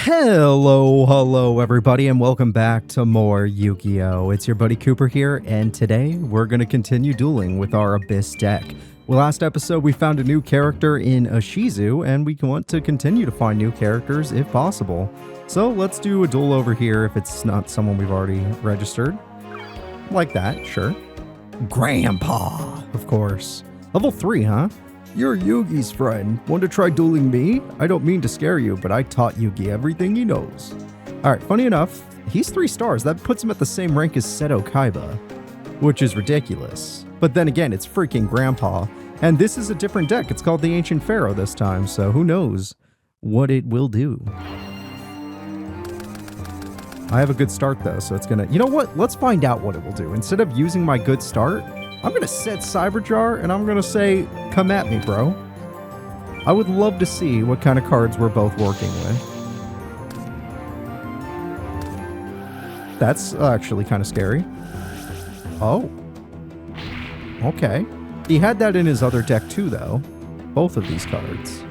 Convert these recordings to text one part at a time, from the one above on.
Hello everybody, and welcome back to more Yu-Gi-Oh! It's your buddy Cooper here, and today we're going to continue dueling with our Abyss deck. Well, last episode we found a new character in Ishizu, and we want to continue to find new characters if possible. So let's do a duel over here if it's not someone we've already registered. Like that, sure. Grandpa, of course. Level 3, huh? You're Yugi's friend. Want to try dueling me? I don't mean to scare you, but I taught Yugi everything he knows. Alright, funny enough, he's 3 stars. That puts him at the same rank as Seto Kaiba, which is ridiculous. But then again, it's freaking Grandpa. And this is a different deck. It's called the Ancient Pharaoh this time, so who knows what it will do. I have a good start though, so it's gonna... You know what? Let's find out what it will do. Instead of using my good start, I'm going to set Cyberjar, and I'm going to say, come at me, bro. I would love to see what kind of cards we're both working with. That's actually kind of scary. Oh. Okay. He had that in his other deck too, though. Both of these cards.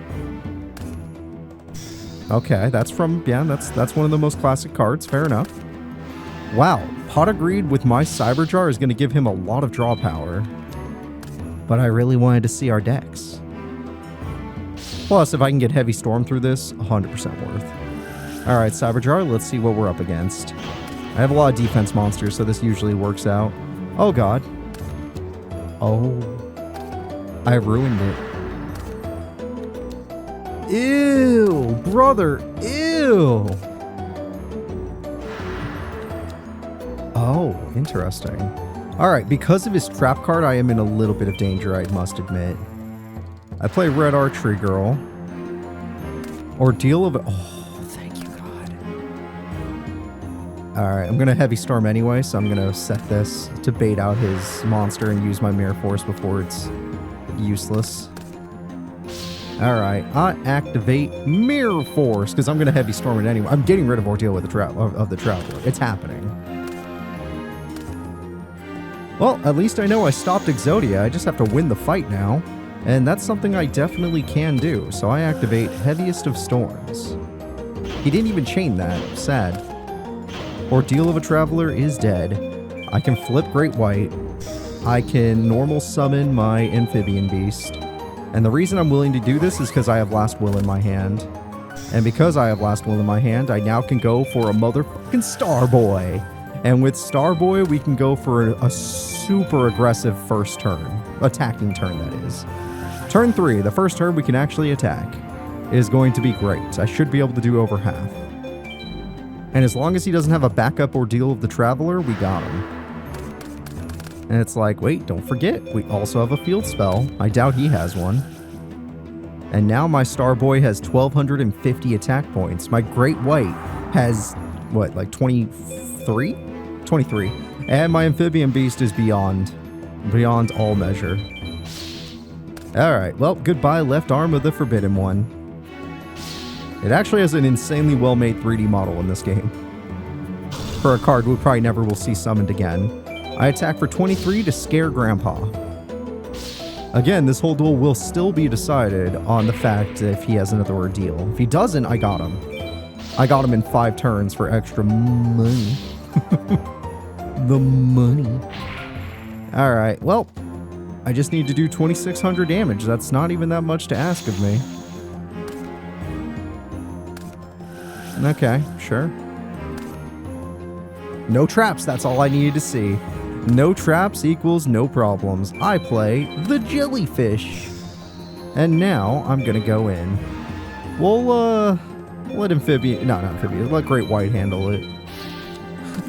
Okay, that's from... Yeah, that's one of the most classic cards. Fair enough. Wow. Pot of Greed with my Cyberjar is going to give him a lot of draw power. But I really wanted to see our decks. Plus, if I can get Heavy Storm through this, 100% worth. Alright, Cyberjar, let's see what we're up against. I have a lot of defense monsters, so this usually works out. Oh god. Oh. I ruined it. Ew! Brother! Ew! Oh, interesting. Alright, because of his trap card, I am in a little bit of danger, I must admit. I play Red Archery Girl. Ordeal of... Oh, thank you, God. Alright, I'm going to Heavy Storm anyway, so I'm going to set this to bait out his monster and use my Mirror Force before it's useless. Alright, I activate Mirror Force, because I'm going to Heavy Storm it anyway. I'm getting rid of Ordeal with the Traveler. It's happening. Well, at least I know I stopped Exodia. I just have to win the fight now. And that's something I definitely can do. So I activate Heaviest of Storms. He didn't even chain that. Sad. Ordeal of a Traveler is dead. I can flip Great White. I can normal summon my Amphibian Beast. And the reason I'm willing to do this is because I have Last Will in my hand. And because I have Last Will in my hand, I now can go for a motherfucking Starboy. And with Starboy, we can go for a super aggressive first turn. Attacking turn, that is. Turn 3, the first turn we can actually attack, is going to be great. I should be able to do over half. And as long as he doesn't have a backup Ordeal of the Traveler, we got him. And it's like, wait, don't forget, we also have a field spell. I doubt he has one. And now my Starboy has 1,250 attack points. My Great White has, what, like 23? 23. And my Amphibian Beast is beyond all measure. Alright, well, goodbye left arm of the Forbidden One. It actually has an insanely well-made 3D model in this game. For a card we probably never will see summoned again. I attack for 23 to scare Grandpa. Again, this whole duel will still be decided on the fact if he has another Ordeal. If he doesn't, I got him. I got him in 5 turns for extra money. The money. Alright, well, I just need to do 2,600 damage. That's not even that much to ask of me. Okay, sure. No traps, that's all I needed to see. No traps equals no problems. I play the Jellyfish. And now I'm gonna go in. We'll, let Amphibian... No, not Amphibian. Let Great White handle it.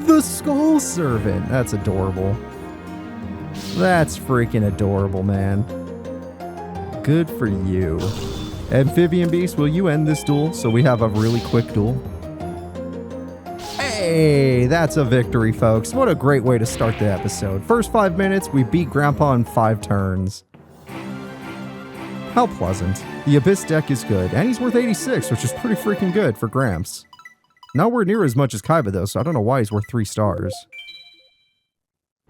The Skull Servant! That's adorable. That's freaking adorable, man. Good for you. Amphibian Beast, will you end this duel so we have a really quick duel? Hey, that's a victory, folks. What a great way to start the episode. First 5 minutes, we beat Grandpa in 5 turns. How pleasant. The Abyss deck is good, and he's worth 86, which is pretty freaking good for Gramps. Nowhere near as much as Kaiba, though, so I don't know why he's worth 3 stars.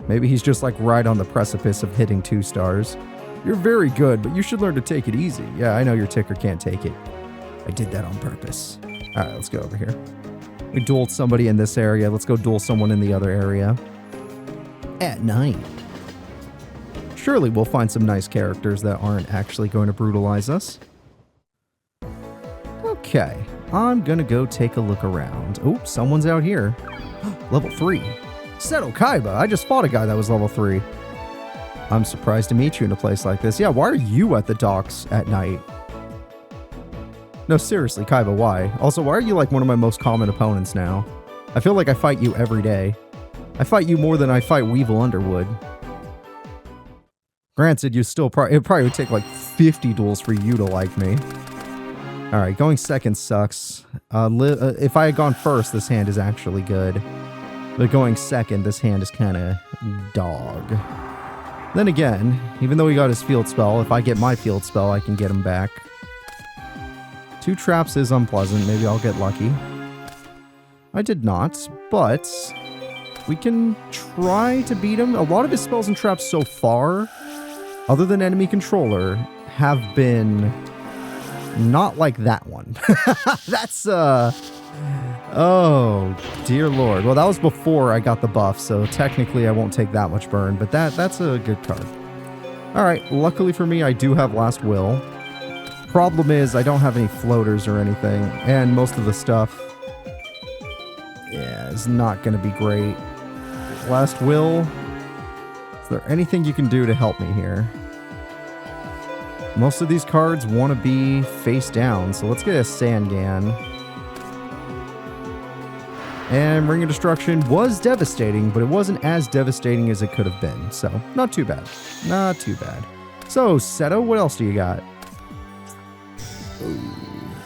Maybe he's just like right on the precipice of hitting 2 stars. You're very good, but you should learn to take it easy. Yeah, I know your ticker can't take it. I did that on purpose. All right, let's go over here. We dueled somebody in this area. Let's go duel someone in the other area. At night. Surely we'll find some nice characters that aren't actually going to brutalize us. Okay, I'm gonna go take a look around. Oh, someone's out here. Level 3. Seto Kaiba. I just fought a guy that was level 3. I'm surprised to meet you in a place like this. Yeah, why are you at the docks at night? No, seriously, Kaiba, why? Also, why are you like one of my most common opponents now? I feel like I fight you every day. I fight you more than I fight Weevil Underwood. Granted, you still it probably would take like 50 duels for you to like me. Alright, going second sucks. If I had gone first, this hand is actually good. But going second, this hand is kind of dog. Then again, even though he got his field spell, if I get my field spell, I can get him back. 2 traps is unpleasant. Maybe I'll get lucky. I did not, but we can try to beat him. A lot of his spells and traps so far, other than enemy controller, have been not like that one. That's, oh, dear lord. Well, that was before I got the buff, so technically I won't take that much burn, but that's a good card. Alright, luckily for me, I do have Last Will. Problem is, I don't have any floaters or anything, and most of the stuff, yeah, is not going to be great. Last Will. Is there anything you can do to help me here? Most of these cards want to be face down, so let's get a Sangan. And Ring of Destruction was devastating, but it wasn't as devastating as it could have been, so not too bad. Not too bad. So, Seto, what else do you got?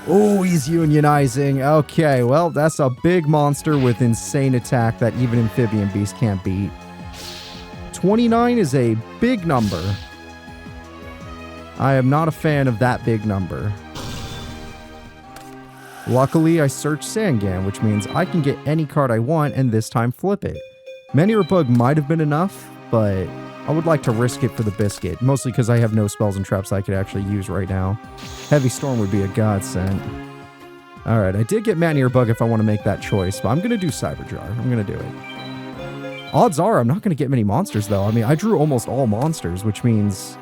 Oh, he's unionizing. Okay, well, that's a big monster with insane attack that even Amphibian Beast can't beat. 29 is a big number. I am not a fan of that big number. Luckily, I searched Sangan, which means I can get any card I want and this time flip it. Manual Bug might have been enough, but I would like to risk it for the biscuit, mostly because I have no spells and traps I could actually use right now. Heavy Storm would be a godsend. Alright, I did get Manual Bug if I want to make that choice, but I'm going to do Cyber Jar. I'm going to do it. Odds are I'm not going to get many monsters, though. I mean, I drew almost all monsters, which means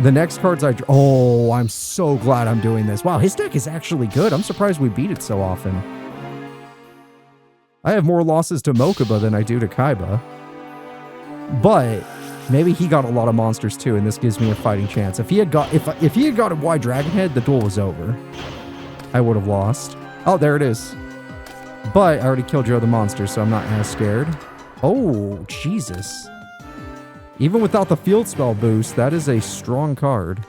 the next cards I... Oh, I'm so glad I'm doing this. Wow, his deck is actually good. I'm surprised we beat it so often. I have more losses to Mokuba than I do to Kaiba. But maybe he got a lot of monsters too, and this gives me a fighting chance. If he had got a Wide Dragon Head, the duel was over. I would have lost. Oh, there it is. But I already killed your other monsters, so I'm not as scared. Oh, Jesus. Even without the field spell boost, that is a strong card.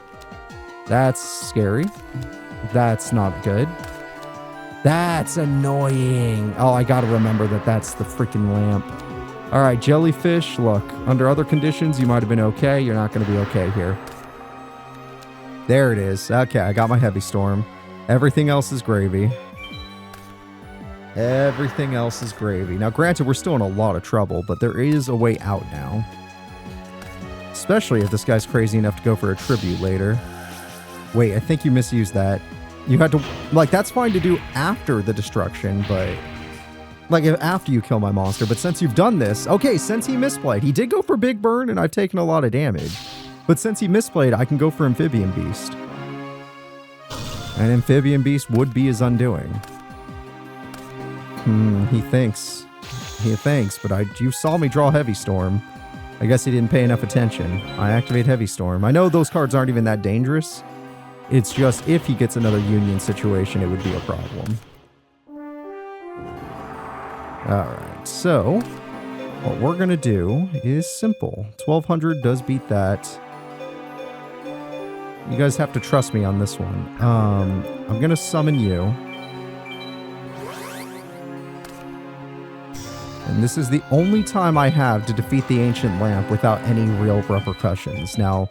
That's scary. That's not good. That's annoying. Oh, I gotta remember that that's the freaking lamp. Alright, Jellyfish, look. Under other conditions, you might have been okay. You're not gonna be okay here. There it is. Okay, I got my Heavy Storm. Everything else is gravy. Everything else is gravy. Now, granted, we're still in a lot of trouble, but there is a way out now. Especially if this guy's crazy enough to go for a tribute later. Wait, I think you misused that. You had to... Like, that's fine to do after the destruction, but... Like, after you kill my monster. But since you've done this... Okay, since he misplayed. He did go for Big Burn, and I've taken a lot of damage. But since he misplayed, I can go for Amphibian Beast. And Amphibian Beast would be his undoing. He thinks. He thinks, but you saw me draw Heavy Storm. I guess he didn't pay enough attention. I activate Heavy Storm. I know those cards aren't even that dangerous. It's just if he gets another Union situation, it would be a problem. Alright, so what we're going to do is simple. 1200 does beat that. You guys have to trust me on this one. I'm going to summon you. And this is the only time I have to defeat the Ancient Lamp without any real repercussions. Now,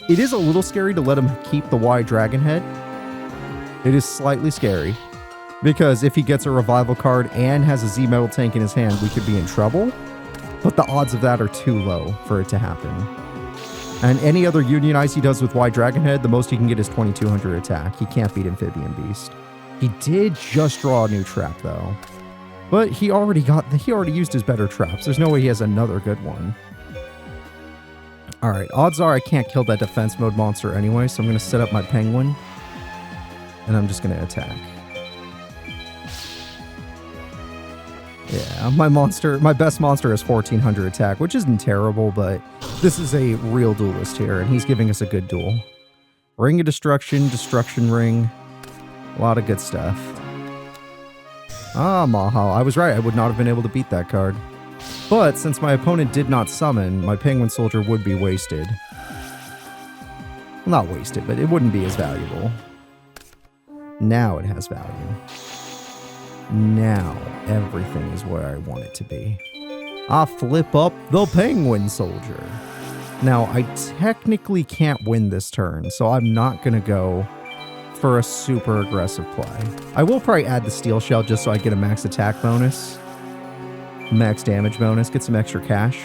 it is a little scary to let him keep the Wide Dragon Head. It is slightly scary. Because if he gets a revival card and has a Z-Metal tank in his hand, we could be in trouble. But the odds of that are too low for it to happen. And any other Unionize he does with Wide Dragon Head, the most he can get is 2200 attack. He can't beat Amphibian Beast. He did just draw a new trap, though. But he already used his better traps. There's no way he has another good one. Alright, odds are I can't kill that defense mode monster anyway, so I'm going to set up my penguin. And I'm just going to attack. Yeah, my best monster has 1400 attack, which isn't terrible, but this is a real duelist here, and he's giving us a good duel. Ring of Destruction, Destruction Ring. A lot of good stuff. Ah, Mahal. I was right. I would not have been able to beat that card. But since my opponent did not summon, my Penguin Soldier would be wasted. Well, not wasted, but it wouldn't be as valuable. Now it has value. Now everything is where I want it to be. I flip up the Penguin Soldier. Now, I technically can't win this turn, so I'm not going to go for a super aggressive play. I will probably add the Steel Shell just so I get a max attack bonus, max damage bonus, get some extra cash.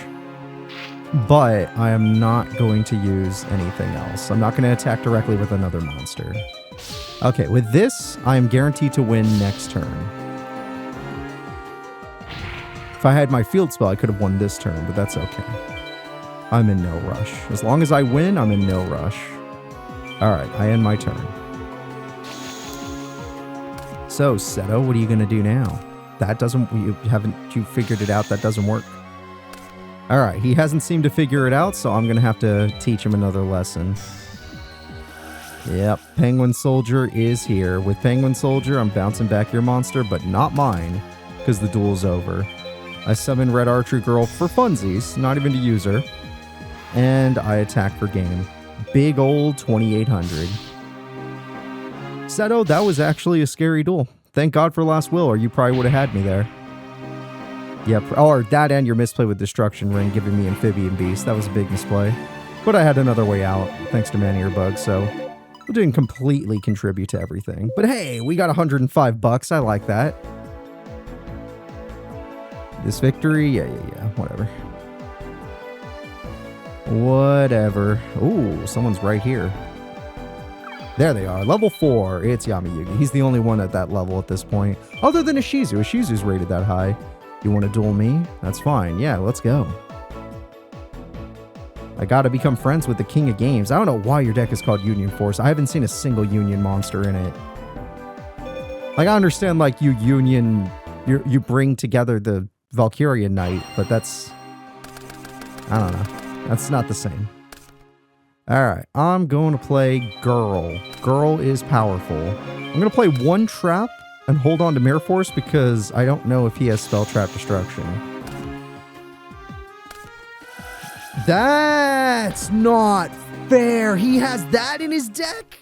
But I am not going to use anything else. I'm not going to attack directly with another monster. Okay, with this, I am guaranteed to win next turn. If I had my field spell, I could have won this turn, but that's okay. I'm in no rush. As long as I win, I'm in no rush. Alright, I end my turn. So, Seto, what are you going to do now? That doesn't... Haven't you figured it out? That doesn't work. Alright, he hasn't seemed to figure it out, so I'm going to have to teach him another lesson. Yep, Penguin Soldier is here. With Penguin Soldier, I'm bouncing back your monster, but not mine, because the duel's over. I summon Red Archer Girl for funsies, not even to use her. And I attack for game. Big old 2800. Seto, that was actually a scary duel. Thank God for Last Will, or you probably would have had me there. Yep, or that and your misplay with Destruction Ring giving me Amphibian Beast. That was a big misplay. But I had another way out, thanks to Man-Eater Bug, so we didn't completely contribute to everything. But hey, we got 105 bucks. I like that. This victory? Yeah, whatever. Whatever. Ooh, someone's right here. There they are. Level 4. It's Yami-Yugi. He's the only one at that level at this point. Other than Ishizu. Ishizu's rated that high. You want to duel me? That's fine. Yeah, let's go. I gotta become friends with the King of Games. I don't know why your deck is called Union Force. I haven't seen a single Union monster in it. Like, I understand, like, you bring together the Valkyrian Knight, but that's... I don't know. That's not the same. Alright, I'm going to play Girl. Girl is powerful. I'm going to play one trap and hold on to Mirror Force because I don't know if he has Spell Trap Destruction. That's not fair. He has that in his deck?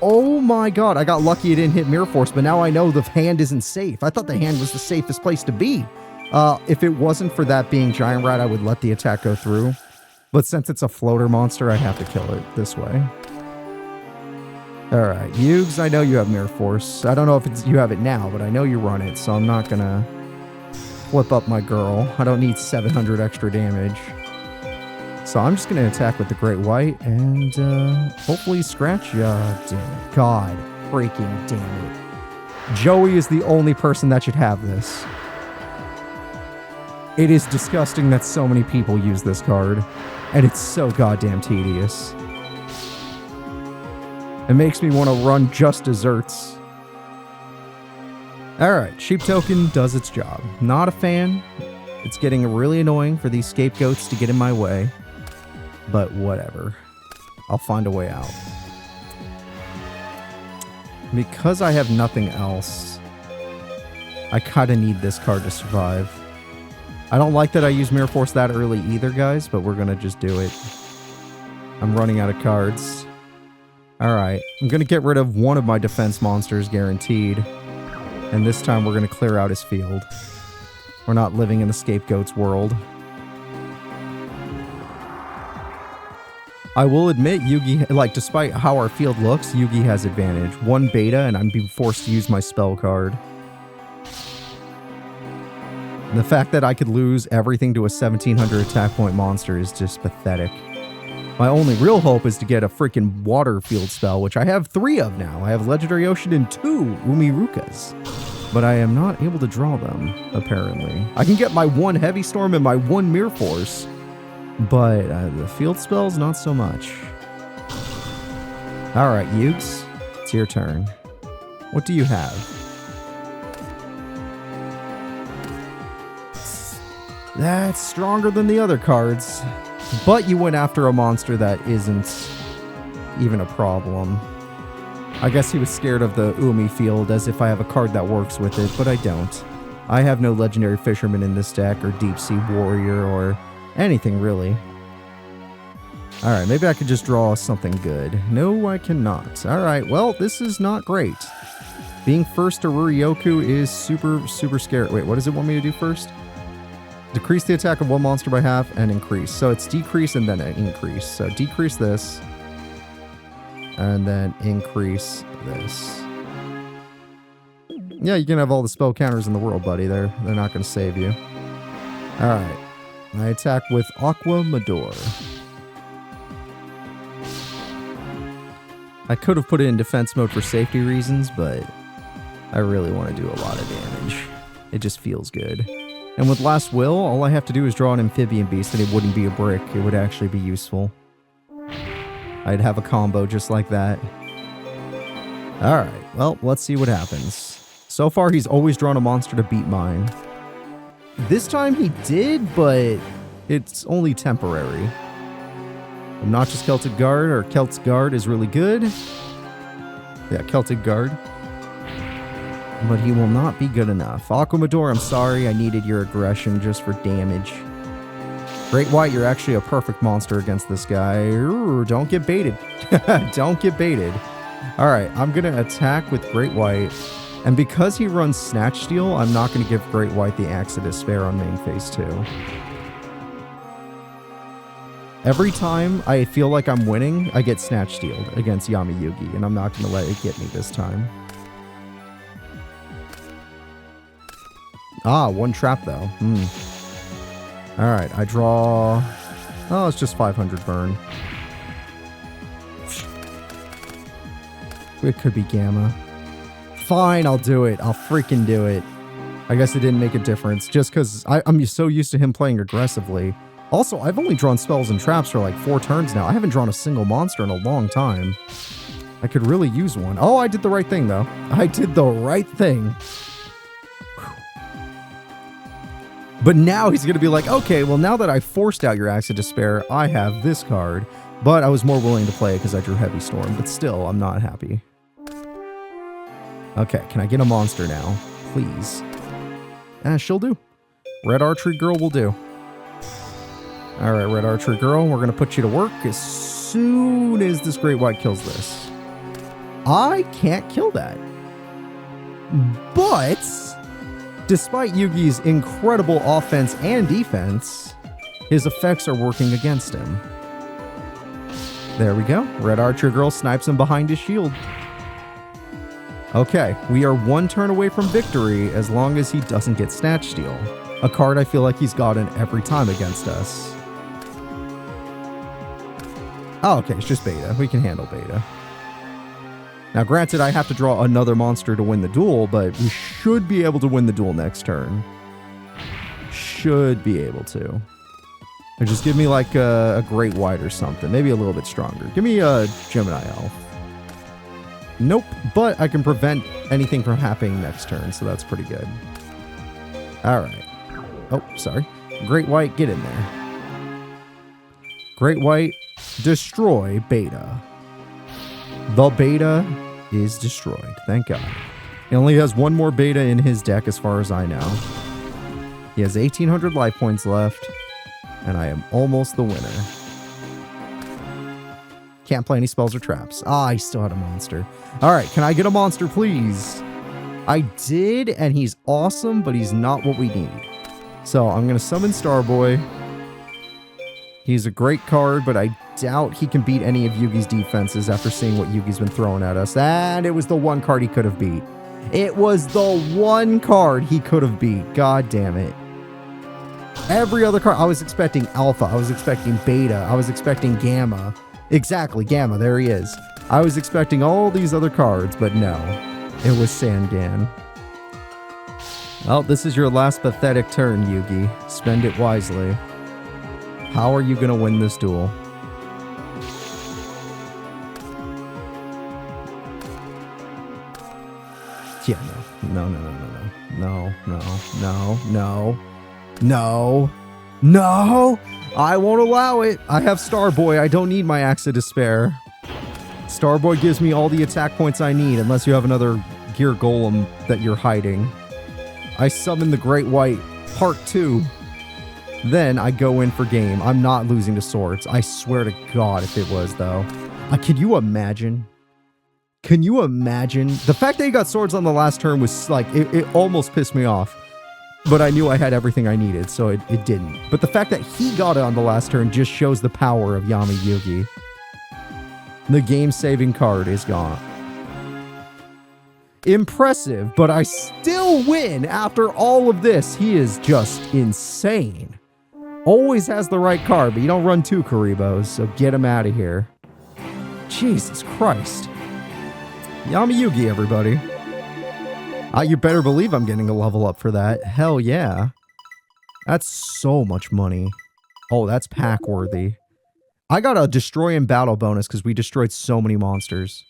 Oh my god, I got lucky it didn't hit Mirror Force, but now I know the hand isn't safe. I thought the hand was the safest place to be. If it wasn't for that being Giant Rat, I would let the attack go through. But since it's a floater monster, I have to kill it this way. Alright, Yugs, I know you have Mirror Force. I don't know if you have it now, but I know you run it, so I'm not gonna flip up my Girl. I don't need 700 extra damage. So I'm just gonna attack with the Great White and hopefully scratch ya. Damn it. God freaking damn it. Joey is the only person that should have this. It is disgusting that so many people use this card, and it's so goddamn tedious. It makes me want to run just desserts. Alright, Sheep Token does its job. Not a fan. It's getting really annoying for these scapegoats to get in my way. But whatever. I'll find a way out. Because I have nothing else, I kinda need this card to survive. I don't like that I use Mirror Force that early either, guys, but we're gonna just do it. I'm running out of cards. Alright, I'm gonna get rid of one of my defense monsters, guaranteed. And this time we're gonna clear out his field. We're not living in the scapegoat's world. I will admit, Yugi, like, despite how our field looks, Yugi has advantage. One beta, and I'm being forced to use my spell card. And the fact that I could lose everything to a 1700 attack point monster is just pathetic. My only real hope is to get a freaking water field spell, which I have 3 of now. I have Legendary Ocean and 2 Umirukas. But I am not able to draw them, apparently. I can get my 1 Heavy Storm and my 1 Mirror Force, but the field spells, not so much. Alright, Yugs, it's your turn. What do you have? That's stronger than the other cards. But you went after a monster that isn't even a problem. I guess he was scared of the Umi field, as if I have a card that works with it, but I don't. I have no Legendary Fisherman in this deck, or Deep Sea Warrior, or anything really. Alright, maybe I could just draw something good. No, I cannot. Alright, well, this is not great. Being first to Ruryoku is super, super scary. Wait, what does it want me to do first? Decrease the attack of one monster by half and increase. So it's decrease and then increase. So decrease this. And then increase this. Yeah, you can have all the spell counters in the world, buddy. They're not going to save you. Alright. I attack with Aqua Mador. I could have put it in defense mode for safety reasons, but I really want to do a lot of damage. It just feels good. And with Last Will, all I have to do is draw an amphibian beast and it wouldn't be a brick. It would actually be useful. I'd have a combo just like that. Alright, well, let's see what happens. So far, he's always drawn a monster to beat mine. This time he did, but it's only temporary. Obnoxious Celtic Guard, or Celt's Guard, is really good. Yeah, Celtic Guard. But he will not be good enough. Aquamador, I'm sorry, I needed your aggression just for damage. Great White, you're actually a perfect monster against this guy. Ooh, don't get baited. Don't get baited. Alright, I'm going to attack with Great White. And because he runs Snatch Steal, I'm not going to give Great White the Axe of Despair on main phase 2. Every time I feel like I'm winning, I get Snatch Stealed against Yami Yugi, and I'm not going to let it get me this time. Ah, 1 trap though. Alright, I draw... Oh, it's just 500 burn. It could be Gamma. Fine, I'll do it. I'll freaking do it. I guess it didn't make a difference, just because I'm so used to him playing aggressively. Also, I've only drawn spells and traps for like 4 turns now. I haven't drawn a single monster in a long time. I could really use one. Oh, I did the right thing, though. I did the right thing. But now he's going to be like, okay, well, now that I forced out your Axe of Despair, I have this card. But I was more willing to play it because I drew Heavy Storm. But still, I'm not happy. Okay, can I get a monster now? Please. She'll do. Red Archery Girl will do. Alright, Red Archery Girl, we're going to put you to work as soon as this Great White kills this. I can't kill that. But... despite Yugi's incredible offense and defense, his effects are working against him. There we go. Red Archer Girl snipes him behind his shield. Okay, we are 1 turn away from victory as long as he doesn't get Snatch Steal. A card I feel like he's gotten every time against us. Oh, okay, it's just Beta. We can handle Beta. Now, granted, I have to draw another monster to win the duel, but we should be able to win the duel next turn. Should be able to. Or just give me like a Great White or something. Maybe a little bit stronger. Give me a Gemini Elf. Nope, but I can prevent anything from happening next turn, so that's pretty good. Alright. Oh, sorry. Great White, get in there. Great White, destroy Beta. The Beta is destroyed. Thank God. He only has 1 more Beta in his deck as far as I know. He has 1,800 life points left, and I am almost the winner. Can't play any spells or traps. Ah, I still had a monster. Alright, can I get a monster, please? I did, and he's awesome, but he's not what we need. So, I'm going to summon Starboy. He's a great card, but I doubt he can beat any of Yugi's defenses after seeing what Yugi's been throwing at us. And it was the 1 card he could have beat. It was the 1 card he could have beat. God damn it. Every other card. I was expecting Alpha. I was expecting Beta. I was expecting Gamma. Exactly, Gamma. There he is. I was expecting all these other cards, but no. It was Sangan. Well, this is your last pathetic turn, Yugi. Spend it wisely. How are you going to win this duel? Yeah, no. No! I won't allow it! I have Starboy. I don't need my Axe of Despair. Starboy gives me all the attack points I need, unless you have another Gear Golem that you're hiding. I summon the Great White, Part 2. Then I go in for game. I'm not losing to swords. I swear to God if it was, though. Can you imagine? Can you imagine? The fact that he got swords on the last turn was like, it almost pissed me off. But I knew I had everything I needed, so it didn't. But the fact that he got it on the last turn just shows the power of Yami Yugi. The game-saving card is gone. Impressive, but I still win after all of this. He is just insane. Always has the right card, but you don't run two Karibos, so get him out of here. Jesus Christ. Yami Yugi, everybody. You better believe I'm getting a level up for that. Hell yeah. That's so much money. Oh, that's pack worthy. I got a destroy in battle bonus because we destroyed so many monsters.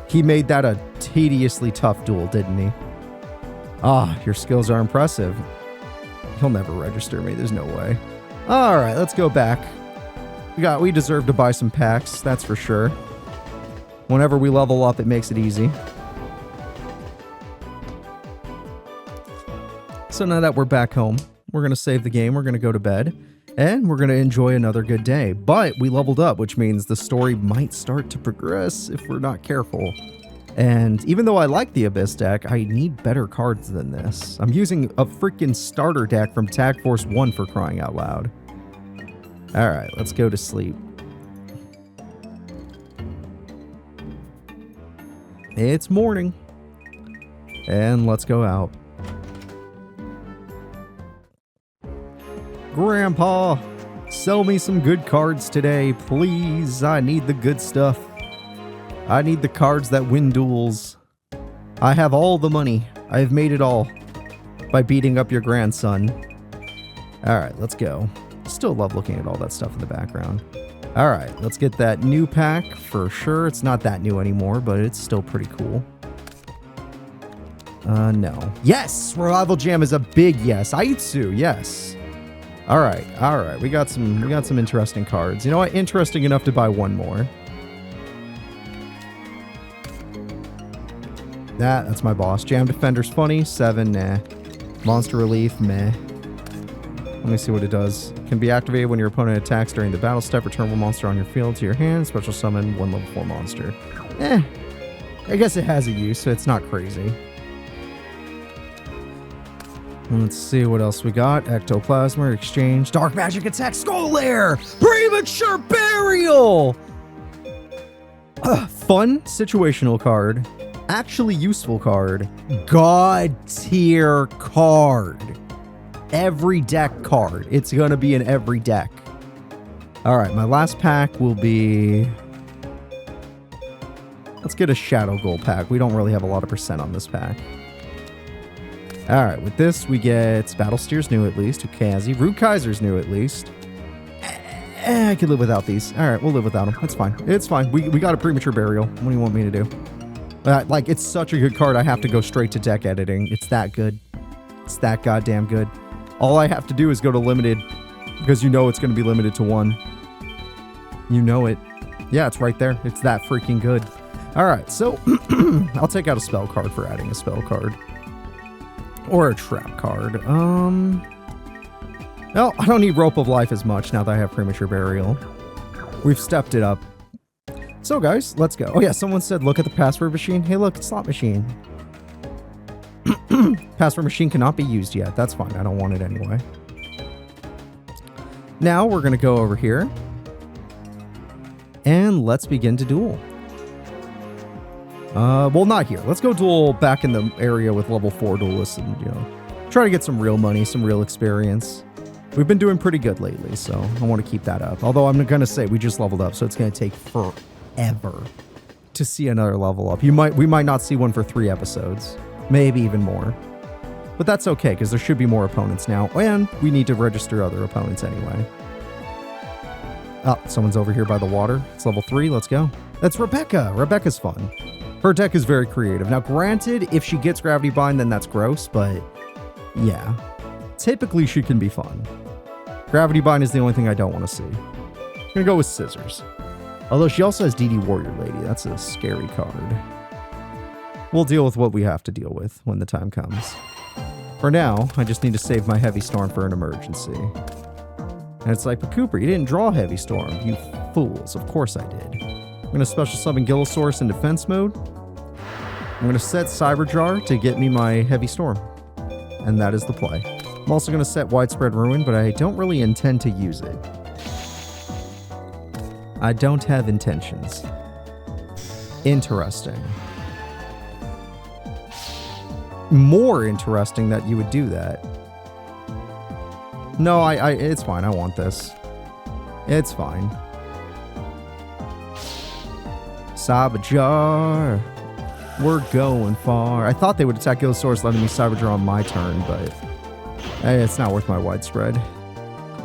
He made that a tediously tough duel, didn't he? Ah, your skills are impressive. He'll never register me. There's no way. All right, let's go back. We deserve to buy some packs, that's for sure. Whenever we level up, it makes it easy. So now that we're back home, we're going to save the game, we're going to go to bed, and we're going to enjoy another good day. But we leveled up, which means the story might start to progress if we're not careful. And even though I like the Abyss deck, I need better cards than this. I'm using a freaking starter deck from Tag Force 1 for crying out loud. Alright, let's go to sleep. It's morning. And let's go out. Grandpa, sell me some good cards today, please. I need the good stuff. I need the cards that win duels. I have all the money. I have made it all by beating up your grandson. Alright, let's go. Still love looking at all that stuff in the background. Alright, let's get that new pack for sure. It's not that new anymore, but it's still pretty cool. No. Yes! Revival Jam is a big yes. Aitsu, yes. Alright. We got some interesting cards. You know what? Interesting enough to buy one more. That's my boss. Jam Defender's funny. 7, nah. Monster Relief, meh. Let me see what it does. Can be activated when your opponent attacks during the battle step. Return one monster on your field to your hand. Special summon one level 4 monster. I guess it has a use, so it's not crazy. Let's see what else we got. Ectoplasma, Exchange, Dark Magic Attack, Skull Lair, Premature Burial! Fun situational card. Actually useful card. God tier card. Every deck card. It's gonna be in every deck. Alright, my last pack will be... Let's get a Shadow Gold pack. We don't really have a lot of percent on this pack. Alright, with this we get Battlesteer's new at least, Ukazi, Root Kaiser's new at least. I could live without these. Alright, we'll live without them. It's fine. It's fine. We got a Premature Burial. What do you want me to do? Like, it's such a good card, I have to go straight to deck editing. It's that good. It's that goddamn good. All I have to do is go to limited, because you know it's going to be limited to 1. You know it. Yeah, it's right there. It's that freaking good. Alright, so I'll take out a spell card for adding a spell card. Or a trap card. No, I don't need Rope of Life as much now that I have Premature Burial. We've stepped it up. So guys, let's go. Oh yeah, someone said look at the password machine. Hey look, it's slot machine. Password machine cannot be used yet. That's fine, I don't want it anyway. Now we're gonna go over here. And let's begin to duel. Well, not here. Let's go duel back in the area with level 4 duelists and, you know, Try to get some real money, some real experience. We've been doing pretty good lately, so I want to keep that up. Although I'm going to say we just leveled up, so it's going to take forever to see another level up. We might not see one for 3 episodes, maybe even more. But that's okay, because there should be more opponents now, and we need to register other opponents anyway. Oh, someone's over here by the water. It's level 3. Let's go. That's Rebecca. Rebecca's fun. Her deck is very creative. Now, granted, if she gets Gravity Bind, then that's gross, but yeah. Typically, she can be fun. Gravity Bind is the only thing I don't want to see. I'm going to go with Scissors. Although she also has DD Warrior Lady. That's a scary card. We'll deal with what we have to deal with when the time comes. For now, I just need to save my Heavy Storm for an emergency. And it's like, but Cooper, you didn't draw Heavy Storm. You fools. Of course I did. I'm going to special summon Gillosaurus in defense mode. I'm going to set Cyberjar to get me my Heavy Storm. And that is the play. I'm also going to set Widespread Ruin, but I don't really intend to use it. I don't have intentions. Interesting. More interesting that you would do that. No, it's fine. I want this. It's fine. Cyberjar. We're going far. I thought they would attack Gillosaurus letting me Cyberjar on my turn, but hey, it's not worth my widespread.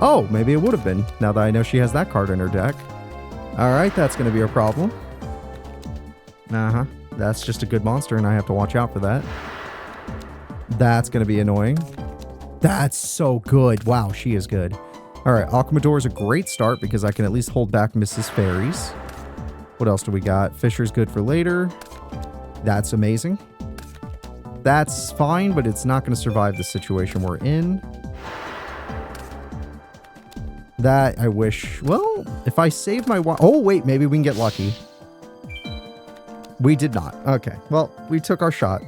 Oh, maybe it would have been, now that I know she has that card in her deck. Alright, that's going to be a problem. Uh-huh. That's just a good monster, and I have to watch out for that. That's going to be annoying. That's so good. Wow, she is good. Alright, Aquamador is a great start because I can at least hold back Mrs. Fairies. What else do we got? Fisher's good for later. That's amazing. That's fine, but it's not going to survive the situation we're in. That, I wish... Well, if I save my... Oh, wait, maybe we can get lucky. We did not. Okay, well, we took our shot.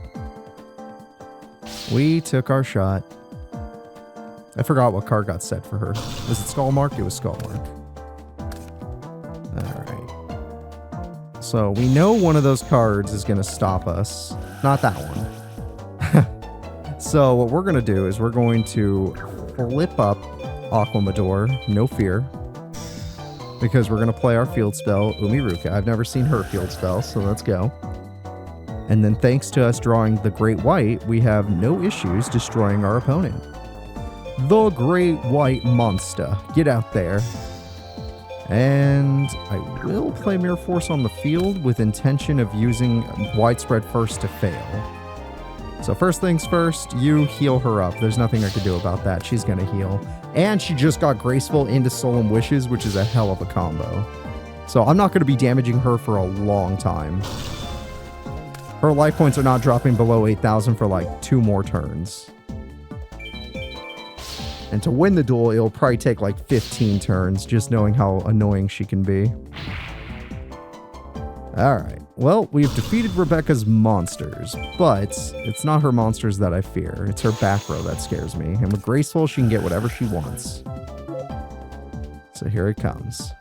We took our shot. I forgot what card got set for her. Was it Skullmark? It was Skullmark. Alright. So, we know one of those cards is going to stop us. Not that one. So, what we're going to do is we're going to flip up Aquamador, no fear. Because we're going to play our field spell, Umiruka. I've never seen her field spell, so let's go. And then thanks to us drawing the Great White, we have no issues destroying our opponent. The Great White Monster. Get out there. And I will play Mirror Force on the field with intention of using Widespread first to fail. So first things first, you heal her up. There's nothing I can do about that. She's going to heal. And she just got Graceful into Solemn Wishes, which is a hell of a combo. So I'm not going to be damaging her for a long time. Her life points are not dropping below 8,000 for like 2 more turns. And to win the duel, it'll probably take like 15 turns, just knowing how annoying she can be. Alright, well, we've defeated Rebecca's monsters, but it's not her monsters that I fear. It's her back row that scares me. And with Graceful, she can get whatever she wants. So here it comes.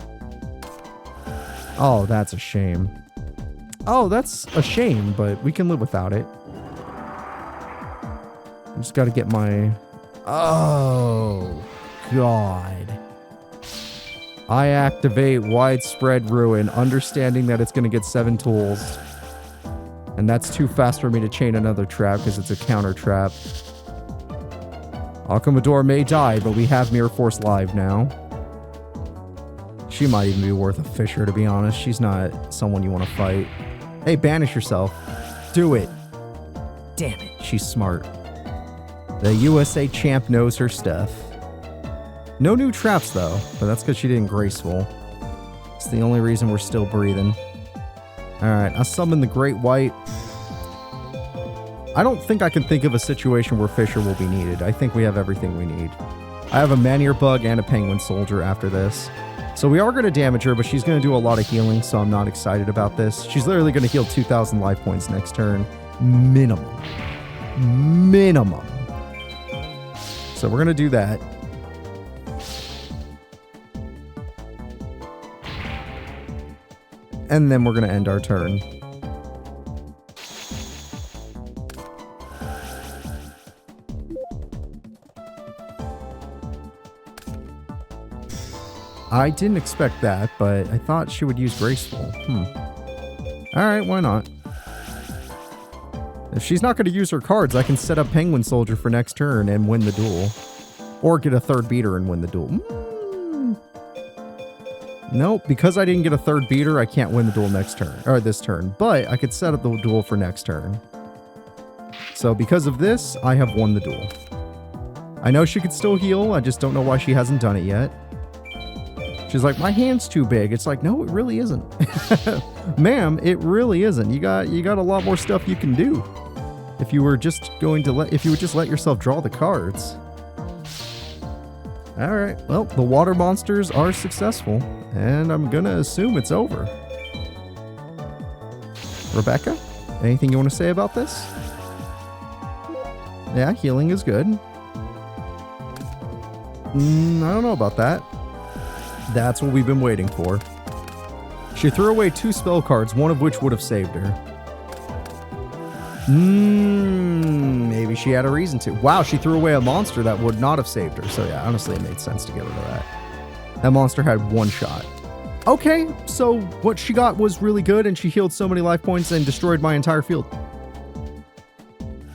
Oh, that's a shame. Oh, that's a shame, but we can live without it. I just gotta get my... Oh, God. I activate Widespread Ruin, understanding that it's going to get 7 tools. And that's too fast for me to chain another trap because it's a counter trap. Aquamador may die, but we have Mirror Force live now. She might even be worth a Fisher, to be honest. She's not someone you want to fight. Hey, banish yourself. Do it. Damn it, she's smart. The USA champ knows her stuff. No new traps, though, but that's because she didn't Graceful. It's the only reason we're still breathing. Alright, I'll summon the Great White. I don't think I can think of a situation where Fisher will be needed. I think we have everything we need. I have a Maneater Bug and a Penguin Soldier after this. So we are going to damage her, but she's going to do a lot of healing, so I'm not excited about this. She's literally going to heal 2,000 life points next turn. Minimum. Minimum. So we're going to do that. And then we're going to end our turn. I didn't expect that, but I thought she would use Graceful. Alright, why not? If she's not going to use her cards, I can set up Penguin Soldier for next turn and win the duel. Or get a third beater and win the duel. Nope, because I didn't get a third beater, I can't win the duel next turn. Or this turn. But I could set up the duel for next turn. So because of this, I have won the duel. I know she could still heal, I just don't know why she hasn't done it yet. She's like, my hand's too big. It's like, no, it really isn't. Ma'am, it really isn't. You got a lot more stuff you can do. If you were just let yourself draw the cards. All right, well, the water monsters are successful, and I'm gonna assume it's over. Rebecca, anything you want to say about this? Yeah, healing is good. I don't know about that. That's what we've been waiting for. She threw away 2 spell cards, one of which would have saved her. Maybe she had a reason to. Wow, she threw away a monster that would not have saved her. So yeah, honestly, it made sense to get rid of that. That monster had 1 shot. Okay, so what she got was really good, and she healed so many life points and destroyed my entire field.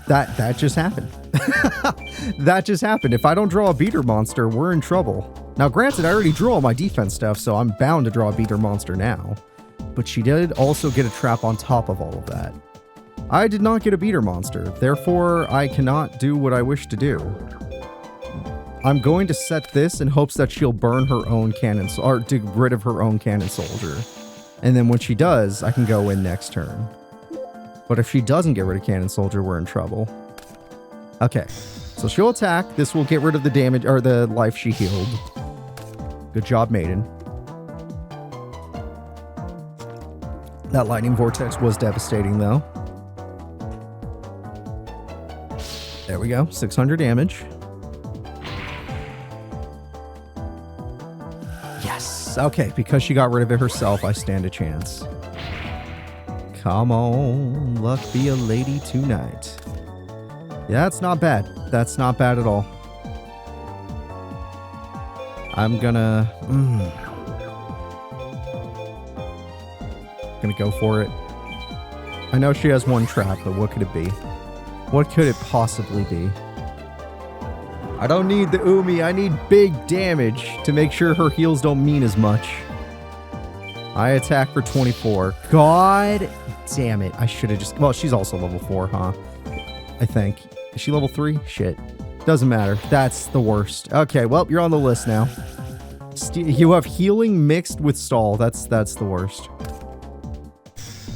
That just happened. That just happened. If I don't draw a beater monster, we're in trouble. Now, granted, I already drew all my defense stuff, so I'm bound to draw a beater monster now. But she did also get a trap on top of all of that. I did not get a beater monster, therefore I cannot do what I wish to do. I'm going to set this in hopes that she'll burn her own cannon, or get rid of her own cannon soldier. And then when she does, I can go in next turn. But if she doesn't get rid of cannon soldier, we're in trouble. Okay, so she'll attack. This will get rid of the damage, or the life she healed. Good job, Maiden. That lightning vortex was devastating, though. There we go, 600 damage. Yes, okay, because she got rid of it herself, I stand a chance. Come on, luck be a lady tonight. Yeah, that's not bad. That's not bad at all. I'm gonna go for it. I know she has 1 trap, but what could it be? What could it possibly be? I don't need the Umi. I need big damage to make sure her heals don't mean as much. I attack for 24. God damn it. I should have just... Well, she's also level 4, huh? I think. Is she level 3? Shit. Doesn't matter. That's the worst. Okay, well, you're on the list now. You have healing mixed with stall. That's the worst.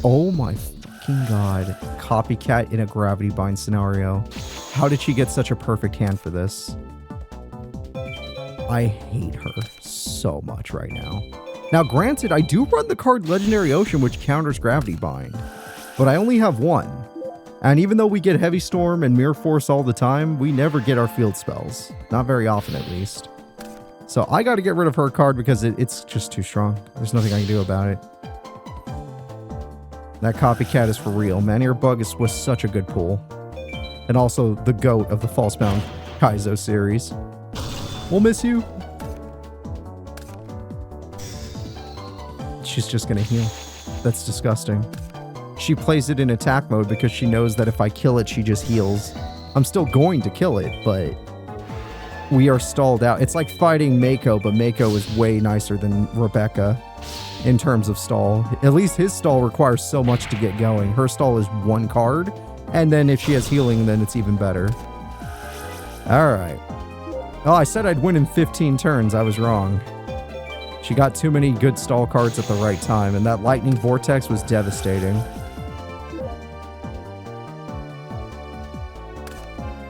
Oh my fucking god. Copycat in a gravity bind scenario. How did she get such a perfect hand for this? I hate her so much right now. Now, granted, I do run the card Legendary Ocean, which counters gravity bind. But I only have 1. And even though we get Heavy Storm and Mirror Force all the time, we never get our field spells. Not very often, at least. So I got to get rid of her card because it's just too strong. There's nothing I can do about it. That Copycat is for real. Man-Ear Bug was such a good pull. And also the GOAT of the Falsebound Kaizo series. We'll miss you. She's just going to heal. That's disgusting. She plays it in attack mode because she knows that if I kill it, she just heals. I'm still going to kill it, but we are stalled out. It's like fighting Mako, but Mako is way nicer than Rebecca in terms of stall. At least his stall requires so much to get going. Her stall is 1 card, and then if she has healing, then it's even better. All right. Oh, I said I'd win in 15 turns. I was wrong. She got too many good stall cards at the right time, and that lightning vortex was devastating.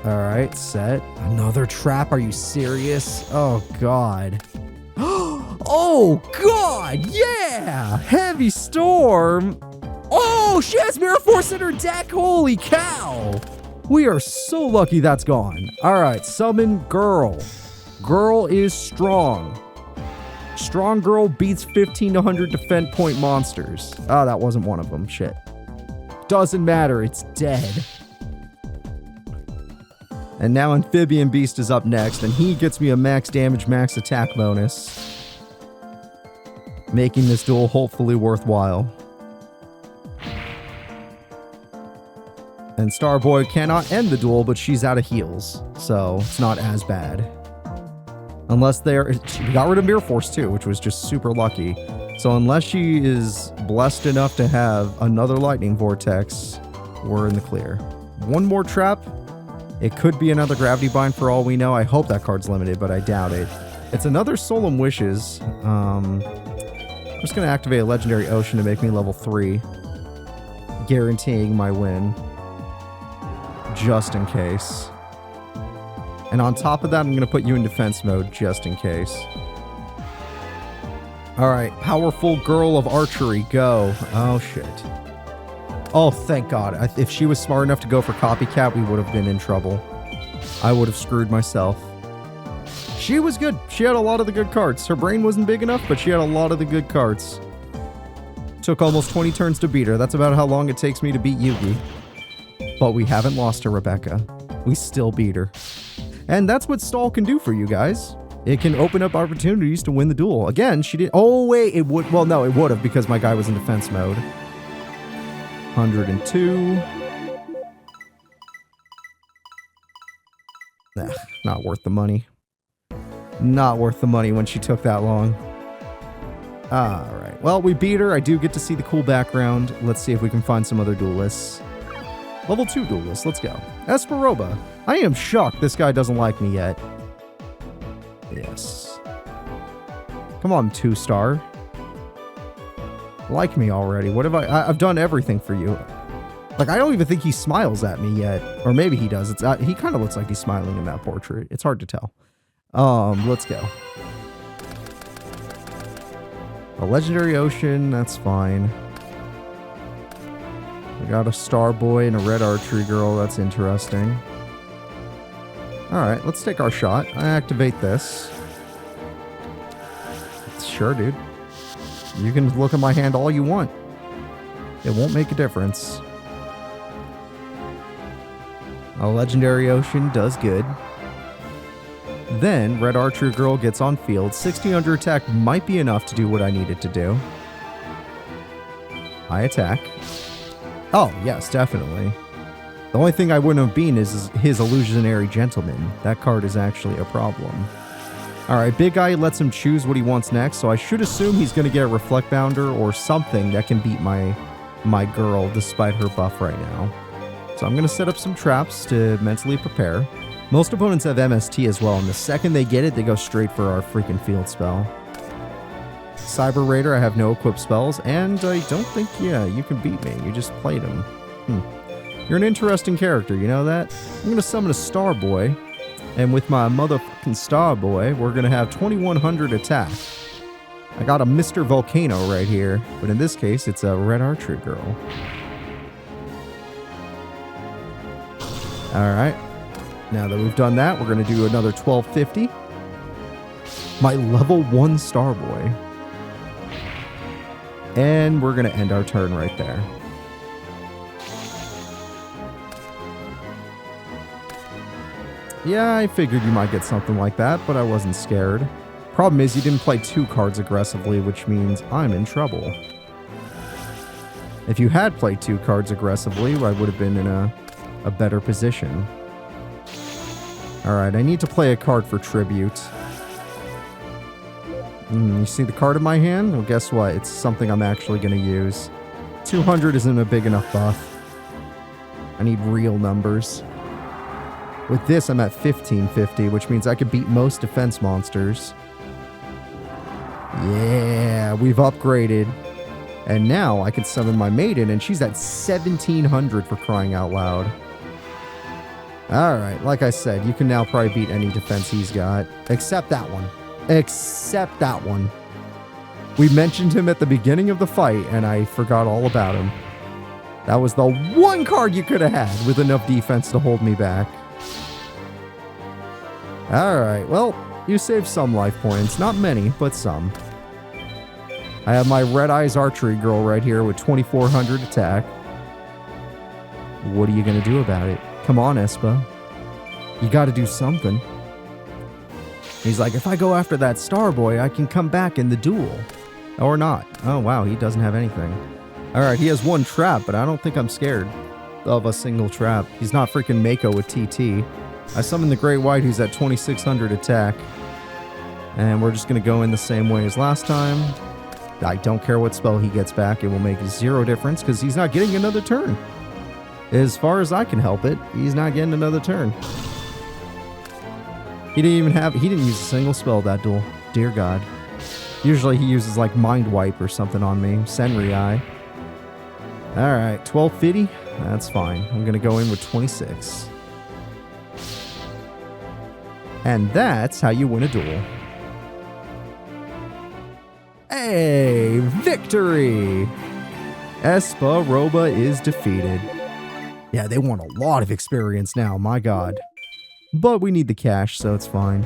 All right, set. Another trap. Are you serious? Oh, God. Oh, God. Yeah. Heavy Storm. Oh, she has Mirror Force in her deck. Holy cow. We are so lucky that's gone. All right, summon Girl. Girl is strong. Strong Girl beats 15 to 100 defend point monsters. Oh, that wasn't one of them. Shit. Doesn't matter. It's dead. And now Amphibian Beast is up next, and he gets me a max damage, max attack bonus. making this duel hopefully worthwhile. And Starboy cannot end the duel, but she's out of heals, so it's not as bad. Unless she got rid of Mirror Force too, which was just super lucky. So unless she is blessed enough to have another Lightning Vortex, we're in the clear. One more trap. It could be another Gravity Bind for all we know. I hope that card's limited, but I doubt it. It's another Solemn Wishes. I'm just going to activate a Legendary Ocean to make me level 3. Guaranteeing my win. Just in case. And on top of that, I'm going to put you in defense mode just in case. Alright, Powerful Girl of Archery, go. Oh, shit. Oh, thank God. If she was smart enough to go for Copycat, we would have been in trouble. I would have screwed myself. She was good. She had a lot of the good cards. Her brain wasn't big enough, but she had a lot of the good cards. Took almost 20 turns to beat her. That's about how long it takes me to beat Yugi. But we haven't lost to Rebecca. We still beat her. And that's what Stall can do for you guys. It can open up opportunities to win the duel. Again, she didn't... Oh, wait. It would... Well, no, it would have because my guy was in defense mode. 102. Nah, not worth the money. Not worth the money when she took that long. Alright. Well, we beat her. I do get to see the cool background. Let's see if we can find some other duelists. Level 2 duelist. Let's go. Esperoba. I am shocked this guy doesn't like me yet. Yes. Come on, 2-star. Like me already. What have I've done everything for you. Like, I don't even think he smiles at me yet. Or maybe he does. He kind of looks like he's smiling in that portrait. It's hard to tell. Let's go. A Legendary Ocean. That's fine. We got a Starboy and a Red Archery Girl. That's interesting. Alright, let's take our shot. I activate this. Sure, dude. You can look at my hand all you want. It won't make a difference. A Legendary Ocean does good. Then, Red Archer Girl gets on field. 60 under attack might be enough to do what I need it to do. I attack. Oh, yes, definitely. The only thing I wouldn't have been is his Illusionary Gentleman. That card is actually a problem. Alright, Big Guy lets him choose what he wants next, so I should assume he's going to get a Reflect Bounder or something that can beat my girl despite her buff right now. So I'm going to set up some traps to mentally prepare. Most opponents have MST as well, and the second they get it, they go straight for our freaking field spell. Cyber Raider, I have no equipped spells, and I don't think, yeah, you can beat me. You just played him. You're an interesting character, you know that? I'm going to summon a Starboy, and with my motherfucking Starboy, we're going to have 2100 attack. I got a Mr. Volcano right here, but in this case, it's a Red Archer Girl. Alright. Now that we've done that, we're going to do another 1250. My level 1 Starboy. And we're going to end our turn right there. Yeah, I figured you might get something like that, but I wasn't scared. Problem is, you didn't play 2 cards aggressively, which means I'm in trouble. If you had played 2 cards aggressively, I would have been in a better position. Alright, I need to play a card for tribute. You see the card in my hand? Well, guess what? It's something I'm actually going to use. 200 isn't a big enough buff. I need real numbers. With this, I'm at 1550, which means I could beat most defense monsters. Yeah, we've upgraded. And now I can summon my maiden, and she's at 1700 for crying out loud. Alright, like I said, you can now probably beat any defense he's got. Except that one. Except that one. We mentioned him at the beginning of the fight, and I forgot all about him. That was the one card you could have had with enough defense to hold me back. Alright, well, you saved some life points. Not many, but some. I have my Red Eyes Archery Girl right here with 2400 attack. What are you going to do about it? Come on, Espa. You got to do something. He's like, if I go after that Starboy, I can come back in the duel. Or not. Oh, wow, he doesn't have anything. Alright, he has one trap, but I don't think I'm scared of a single trap. He's not freaking Mako with TT. I summon the Great White, who's at 2600 attack. And we're just going to go in the same way as last time. I don't care what spell he gets back. It will make zero difference because he's not getting another turn. As far as I can help it, he's not getting another turn. He didn't use a single spell that duel. Dear God. Usually he uses like Mind Wipe or something on me. Senri-Eye. Alright, 1250. That's fine. I'm going to go in with 26. And that's how you win a duel. Hey, victory! Esparoba is defeated. Yeah, they want a lot of experience now, my God. But we need the cash, so it's fine.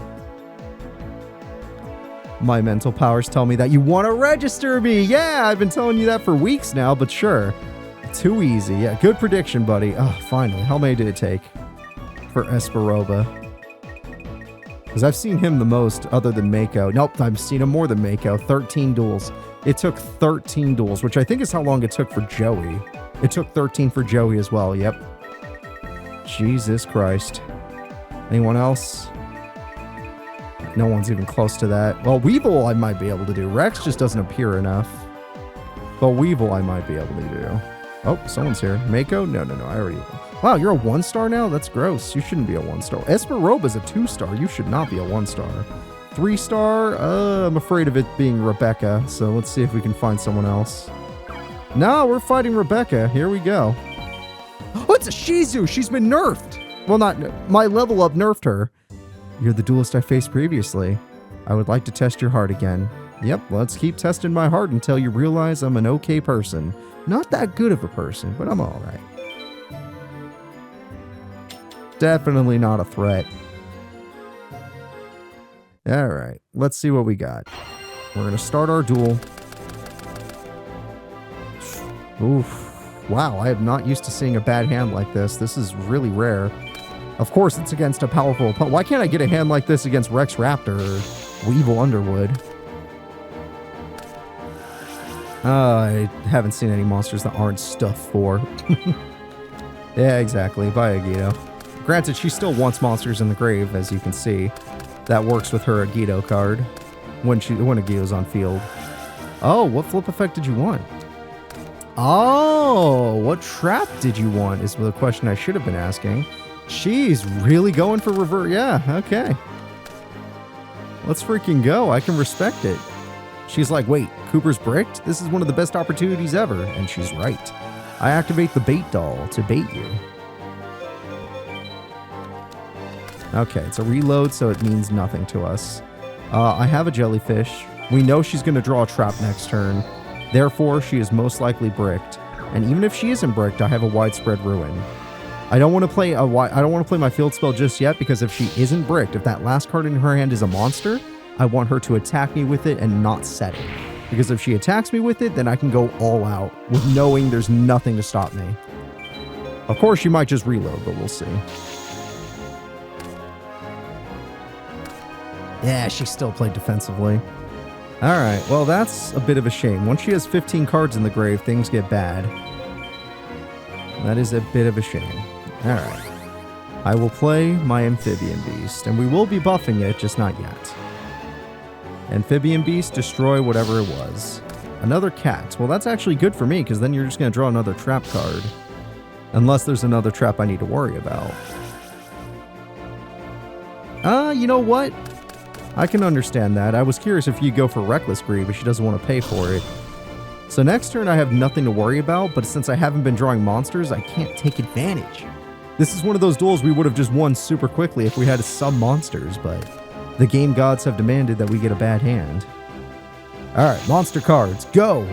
My mental powers tell me that you want to register me! Yeah, I've been telling you that for weeks now, but sure. Too easy. Yeah, good prediction, buddy. Oh, finally. How many did it take for Esparoba? Because I've seen him the most other than Mako. Nope, I've seen him more than Mako. 13 duels. It took 13 duels, which I think is how long it took for Joey. It took 13 for Joey as well, yep. Jesus Christ. Anyone else? No one's even close to that. Well, Weevil I might be able to do. Rex just doesn't appear enough. But Weevil I might be able to do. Oh, someone's here. Mako? No, I already... Wow, you're a 1-star now? That's gross. You shouldn't be a 1-star. Esparoba's a 2-star. You should not be a 1-star. 3-star? I'm afraid of it being Rebecca, so let's see if we can find someone else. No, we're fighting Rebecca. Here we go. Oh, it's a Shizu! She's been nerfed! Well, not... My level up nerfed her. You're the duelist I faced previously. I would like to test your heart again. Yep, let's keep testing my heart until you realize I'm an okay person. Not that good of a person, but I'm alright. Definitely not a threat. Alright, let's see what we got. We're going to start our duel. Oof. Wow, I am not used to seeing a bad hand like this. This is really rare. Of course, it's against a powerful opponent. Why can't I get a hand like this against Rex Raptor or Weevil Underwood? I haven't seen any monsters that aren't stuff 4. Yeah, exactly. Bye, Agido. Granted, she still wants monsters in the grave, as you can see. That works with her Agido card when Agido's on field. Oh, what flip effect did you want? Oh, what trap did you want is the question I should have been asking. She's really going for revert. Yeah, okay. Let's freaking go. I can respect it. She's like, wait, Cooper's bricked? This is one of the best opportunities ever. And she's right. I activate the bait doll to bait you. Okay, it's a reload, so it means nothing to us. I have a jellyfish. We know she's going to draw a trap next turn. Therefore, she is most likely bricked. And even if she isn't bricked, I have a widespread ruin. I don't want to play my field spell just yet, because if she isn't bricked, if that last card in her hand is a monster, I want her to attack me with it and not set it. Because if she attacks me with it, then I can go all out with knowing there's nothing to stop me. Of course, she might just reload, but we'll see. Yeah, she still played defensively. Alright, well that's a bit of a shame. Once she has 15 cards in the grave, things get bad. That is a bit of a shame. Alright. I will play my Amphibian Beast, and we will be buffing it, just not yet. Amphibian Beast, destroy whatever it was. Another cat. Well, that's actually good for me, because then you're just going to draw another trap card. Unless there's another trap I need to worry about. You know what? I can understand that. I was curious if you go for Reckless Greed, but she doesn't want to pay for it. So next turn I have nothing to worry about, but since I haven't been drawing monsters, I can't take advantage. This is one of those duels we would have just won super quickly if we had some monsters, but the game gods have demanded that we get a bad hand. Alright, monster cards, go!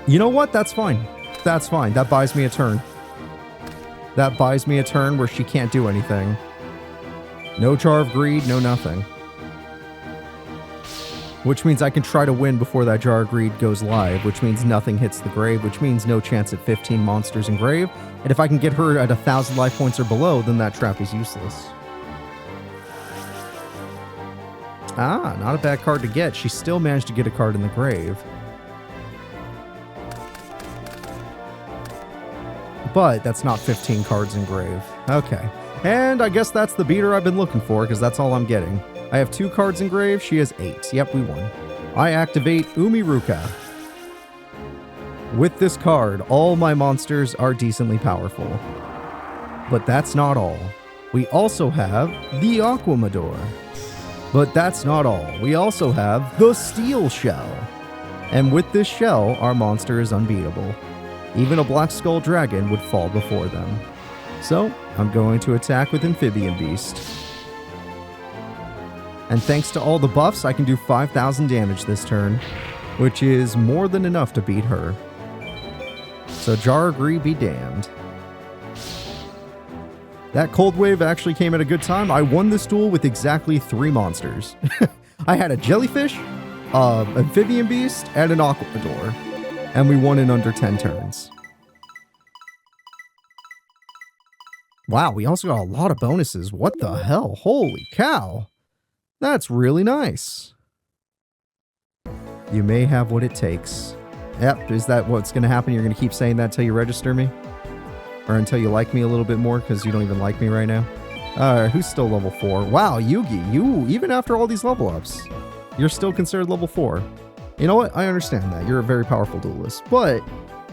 You know what? That's fine. That's fine. That buys me a turn. That buys me a turn where she can't do anything. No Jar of Greed, no nothing. Which means I can try to win before that Jar of Greed goes live, which means nothing hits the grave, which means no chance at 15 monsters in grave. And if I can get her at 1,000 life points or below, then that trap is useless. Ah, not a bad card to get. She still managed to get a card in the grave. But that's not 15 cards in grave. Okay. And I guess that's the beater I've been looking for, because that's all I'm getting. I have 2 cards in grave. She has 8. Yep, we won. I activate Umiruka. With this card, all my monsters are decently powerful. But that's not all. We also have the Aquamador. But that's not all. We also have the Steel Shell. And with this shell, our monster is unbeatable. Even a Black Skull Dragon would fall before them. So, I'm going to attack with Amphibian Beast. And thanks to all the buffs, I can do 5,000 damage this turn, which is more than enough to beat her. So Jaragri be damned. That Cold Wave actually came at a good time. I won this duel with exactly 3 monsters. I had a Jellyfish, Amphibian Beast, and an Aquamador. And we won in under 10 turns. Wow, we also got a lot of bonuses. What the hell? Holy cow. That's really nice. You may have what it takes. Yep, is that what's going to happen? You're going to keep saying that until you register me? Or until you like me a little bit more, because you don't even like me right now? Alright, who's still level 4? Wow, Yugi, you, even after all these level ups, you're still considered level 4. You know what? I understand that. You're a very powerful duelist. But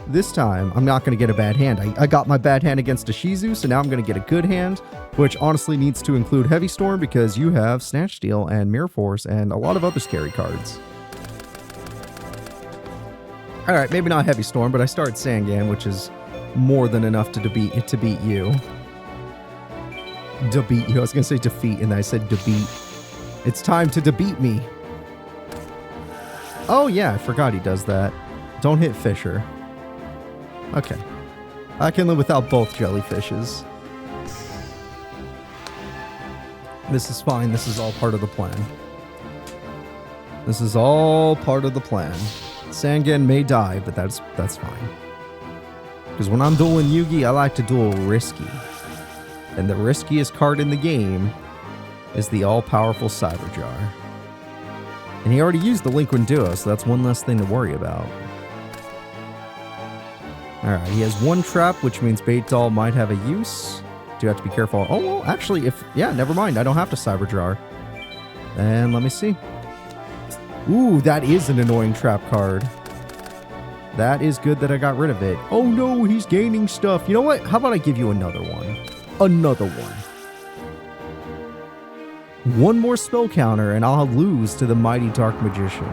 this time, I'm not going to get a bad hand. I got my bad hand against Ishizu, so now I'm going to get a good hand, which honestly needs to include Heavy Storm because you have Snatch Steal and Mirror Force and a lot of other scary cards. Alright, maybe not Heavy Storm, but I start Sangan, which is more than enough to beat you. Defeat you. I was going to say defeat, and I said defeat. It's time to defeat me. Oh yeah, I forgot he does that. Don't hit Fisher. Okay. I can live without both jellyfishes. This is fine. This is all part of the plan. This is all part of the plan. Sangan may die, but that's fine. Because when I'm dueling Yugi, I like to duel risky. And the riskiest card in the game is the all-powerful Cyber Jar. And he already used the Lincoln Duo, so that's one less thing to worry about. Alright, he has 1 trap, which means Bait Doll might have a use. Do you have to be careful? Oh, well, actually, yeah, never mind. I don't have to Cyber Jar. And let me see. Ooh, that is an annoying trap card. That is good that I got rid of it. Oh no, he's gaining stuff. You know what? How about I give you another one? Another one. 1 more spell counter and I'll lose to the Mighty Dark Magician.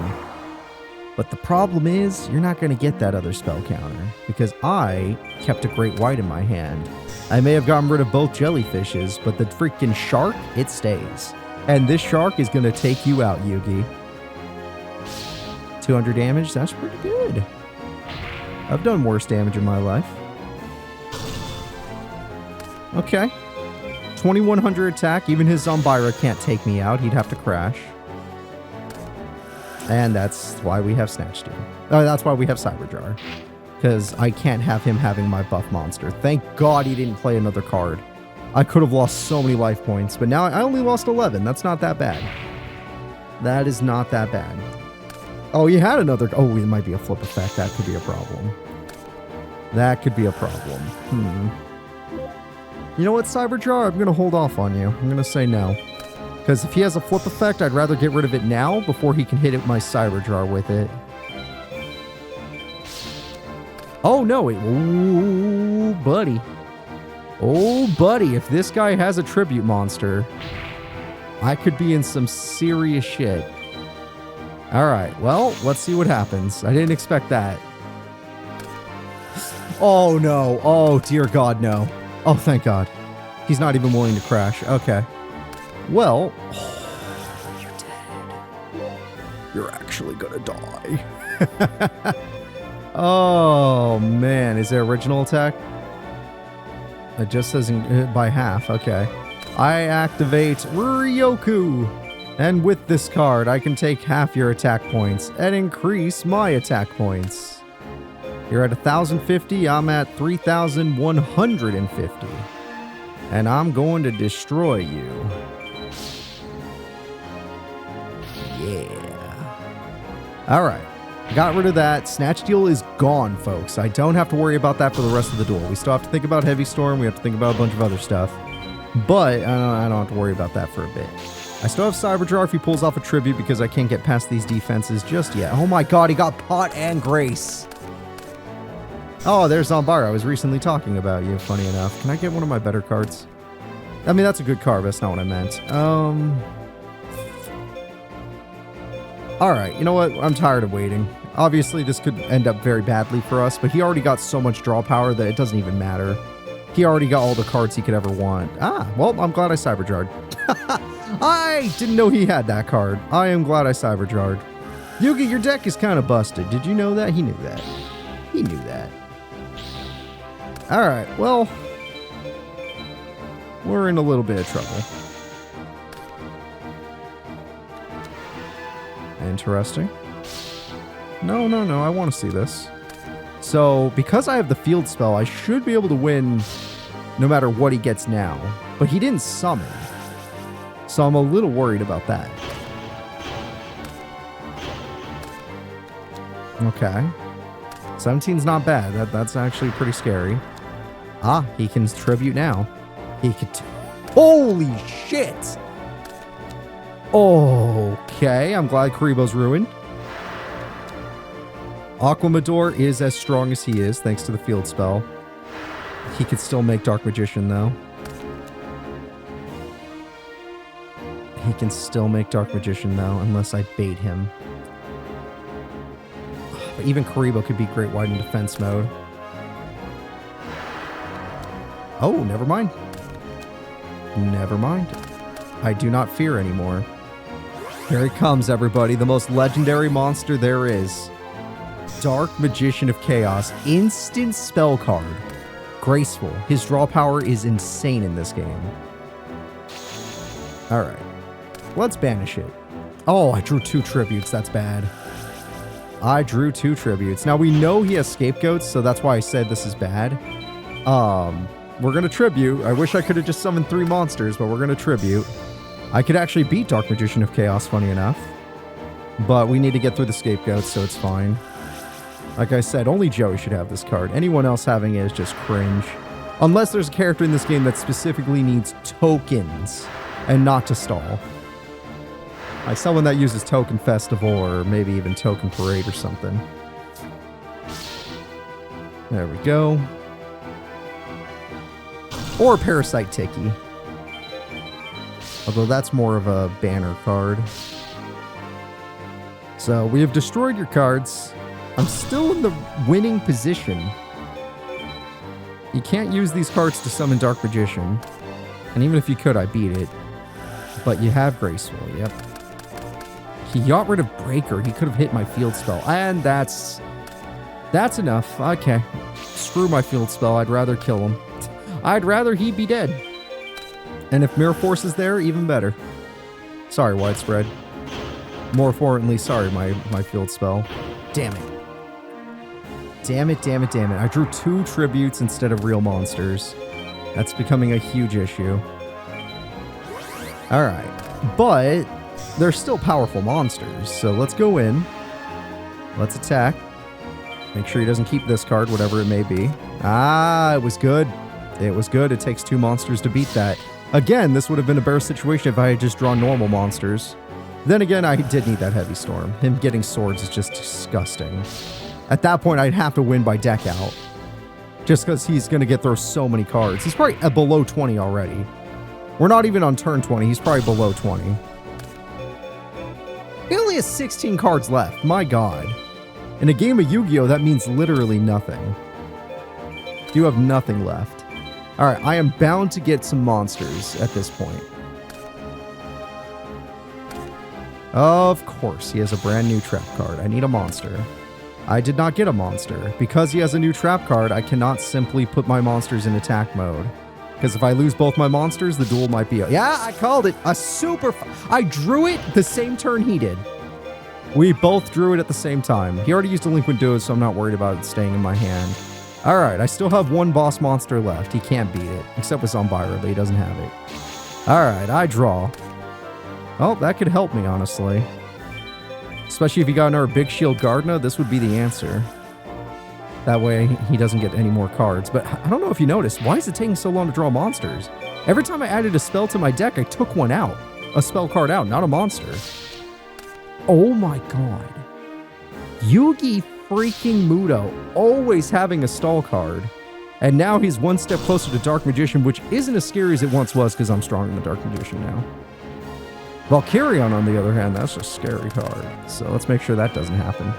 But the problem is, you're not going to get that other spell counter because I kept a Great White in my hand. I may have gotten rid of both jellyfishes, but the freaking shark, it stays. And this shark is going to take you out, Yugi. 200 damage, that's pretty good. I've done worse damage in my life. Okay. 2100 attack. Even his Zombira can't take me out. He'd have to crash. And that's why we have Snatch Steal. That's why we have Cyber Jar. Because I can't have him having my buff monster. Thank God he didn't play another card. I could have lost so many life points. But now I only lost 11. That's not that bad. That is not that bad. Oh, you had another... Oh, it might be a flip effect. That could be a problem. That could be a problem. You know what, Cyber Jar? I'm going to hold off on you. I'm going to say no. Because if he has a flip effect, I'd rather get rid of it now before he can hit it my Cyber Jar with it. Oh, no. Ooh, buddy. Oh, buddy. If this guy has a tribute monster, I could be in some serious shit. All right, well, let's see what happens. I didn't expect that. Oh, no. Oh, dear God, no. Oh, thank God. He's not even willing to crash. Okay. Well, oh, you're dead. You're actually gonna die. Oh, man. Is there original attack? It just says by half. Okay. I activate Ryoku. And with this card, I can take half your attack points and increase my attack points. You're at 1,050, I'm at 3,150. And I'm going to destroy you. Yeah. All right. Got rid of that. Snatch Deal is gone, folks. I don't have to worry about that for the rest of the duel. We still have to think about Heavy Storm. We have to think about a bunch of other stuff. But I don't have to worry about that for a bit. I still have Cyberjar if he pulls off a tribute because I can't get past these defenses just yet. Oh my god, he got Pot and Grace. Oh, there's Zombar. I was recently talking about you, funny enough. Can I get one of my better cards? I mean, that's a good card, but that's not what I meant. Alright, you know what? I'm tired of waiting. Obviously, this could end up very badly for us, but he already got so much draw power that it doesn't even matter. He already got all the cards he could ever want. Ah, well, I'm glad I Cyberjarred. I didn't know he had that card. I am glad I Cyberjarred. Yugi, your deck is kind of busted. Did you know that? He knew that. He knew that. Alright, well, we're in a little bit of trouble. Interesting. No, I want to see this. So, because I have the field spell, I should be able to win no matter what he gets now. But he didn't summon. So I'm a little worried about that. Okay. 17's not bad. That's actually pretty scary. Ah, he can tribute now. He could... Holy shit! Okay, I'm glad Karibo's ruined. Aquamador is as strong as he is, thanks to the field spell. He could still make Dark Magician, though. He can still make Dark Magician, though, unless I bait him. But even Karibo could beat Great White in defense mode. Oh, never mind. Never mind. I do not fear anymore. Here he comes, everybody. The most legendary monster there is. Dark Magician of Chaos. Instant spell card. Graceful. His draw power is insane in this game. Alright. Let's banish it. Oh, I drew 2 tributes. That's bad. I drew 2 tributes. Now, we know he has scapegoats, so that's why I said this is bad. We're going to tribute. I wish I could have just summoned 3 monsters, but we're going to tribute. I could actually beat Dark Magician of Chaos, funny enough. But we need to get through the scapegoats, so it's fine. Like I said, only Joey should have this card. Anyone else having it is just cringe. Unless there's a character in this game that specifically needs tokens and not to stall. Like someone that uses Token Festival or maybe even Token Parade or something. There we go. Or Parasite Tiki. Although that's more of a banner card. So we have destroyed your cards. I'm still in the winning position. You can't use these cards to summon Dark Magician. And even if you could, I beat it. But you have Graceful, yep. He got rid of Breaker. He could have hit my field spell. And that's enough. Okay. Screw my field spell. I'd rather kill him. I'd rather he be dead. And if Mirror Force is there, even better. Sorry, Widespread. More importantly, sorry, my field spell. Damn it. Damn it. I drew 2 tributes instead of real monsters. That's becoming a huge issue. Alright. But they're still powerful monsters. So let's go in. Let's attack. Make sure he doesn't keep this card, whatever it may be. Ah, it was good. It was good. It takes 2 monsters to beat that. Again, this would have been a better situation if I had just drawn normal monsters. Then again, I did need that Heavy Storm. Him getting swords is just disgusting. At that point, I'd have to win by deck out. Just because he's going to get through so many cards. He's probably below 20 already. We're not even on turn 20. He's probably below 20. He only has 16 cards left. My god. In a game of Yu-Gi-Oh, that means literally nothing. You have nothing left. Alright, I am bound to get some monsters at this point. Of course, he has a brand new trap card. I need a monster. I did not get a monster. Because he has a new trap card, I cannot simply put my monsters in attack mode. Because if I lose both my monsters, the duel might be... Yeah, I called it. A super... I drew it the same turn he did. We both drew it at the same time. He already used Delinquent Duos, so I'm not worried about it staying in my hand. Alright, I still have 1 boss monster left. He can't beat it. Except with Zombira, but he doesn't have it. Alright, I draw. Oh, that could help me, honestly. Especially if you got another Big Shield Gardna, this would be the answer. That way, he doesn't get any more cards. But I don't know if you noticed, why is it taking so long to draw monsters? Every time I added a spell to my deck, I took one out. A spell card out, not a monster. Oh my god. Yugi freaking Muto, always having a stall card. And now he's one step closer to Dark Magician, which isn't as scary as it once was because I'm stronger than Dark Magician now. Valkyrion, on the other hand, that's a scary card. So let's make sure that doesn't happen.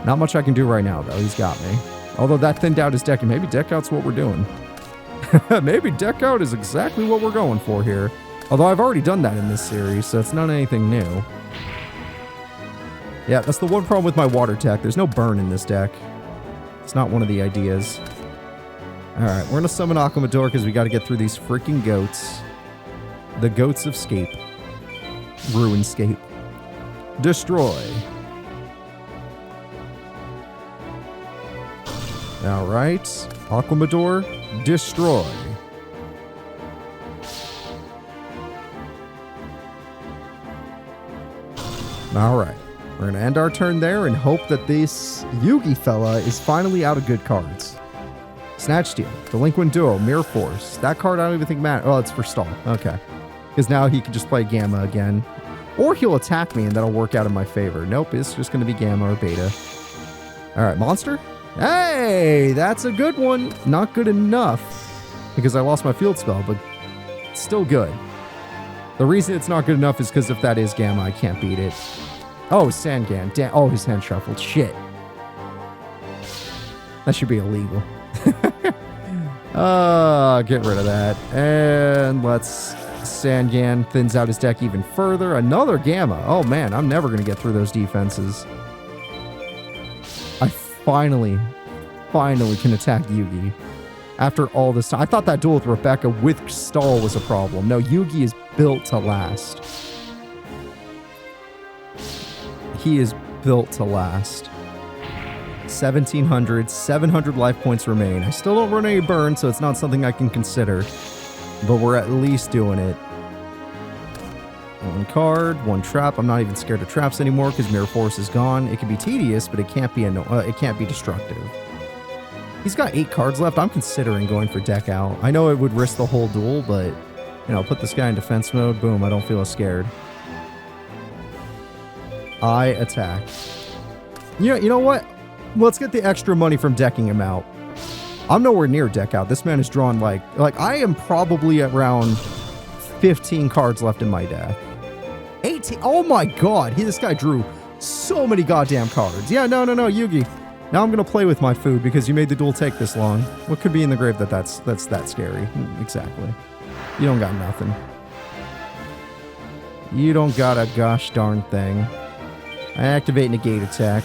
Not much I can do right now, though. He's got me. Although that thinned out his deck, and maybe deck out's what we're doing. Maybe deck out is exactly what we're going for here. Although I've already done that in this series, so it's not anything new. Yeah, that's the one problem with my water tech. There's no burn in this deck. It's not one of the ideas. Alright, we're going to summon Aquamador because we got to get through these freaking goats. The goats of Scape. Ruinscape. Destroy. Alright. Aquamador. Destroy. Alright. We're going to end our turn there and hope that this Yugi fella is finally out of good cards. Snatch Steal. Delinquent Duo. Mirror Force. That card I don't even think matters. Oh, it's for stall. Okay. Because now he can just play Gamma again. Or he'll attack me and that'll work out in my favor. Nope, it's just going to be Gamma or Beta. Alright, Monster? Hey, that's a good one. Not good enough because I lost my field spell, but still good. The reason it's not good enough is because if that is Gamma, I can't beat it. Oh, Sangan. Damn. Oh, his hand shuffled. Shit. That should be illegal. Get rid of that. And let's... Sangan thins out his deck even further. Another Gamma. Oh, man. I'm never going to get through those defenses. I finally can attack Yugi. After all this time. I thought that duel with Rebecca with stall was a problem. No, Yugi is built to last. He is built to last. 1,700, 700 life points remain. I still don't run any burn, so it's not something I can consider. But we're at least doing it. One card, one trap. I'm not even scared of traps anymore because Mirror Force is gone. It can be tedious, but it can't be destructive. He's got 8 cards left. I'm considering going for deck out. I know it would risk the whole duel, but you know, put this guy in defense mode. Boom, I don't feel as scared. I attack. You know what? Let's get the extra money from decking him out. I'm nowhere near deck out. This man is drawn like I am probably around 15 cards left in my deck. 18. Oh my god. This guy drew so many goddamn cards. Yeah, no, Yugi. Now I'm going to play with my food because you made the duel take this long. What could be in the grave that's that scary? Exactly. You don't got nothing. You don't got a gosh darn thing. I activate negate attack.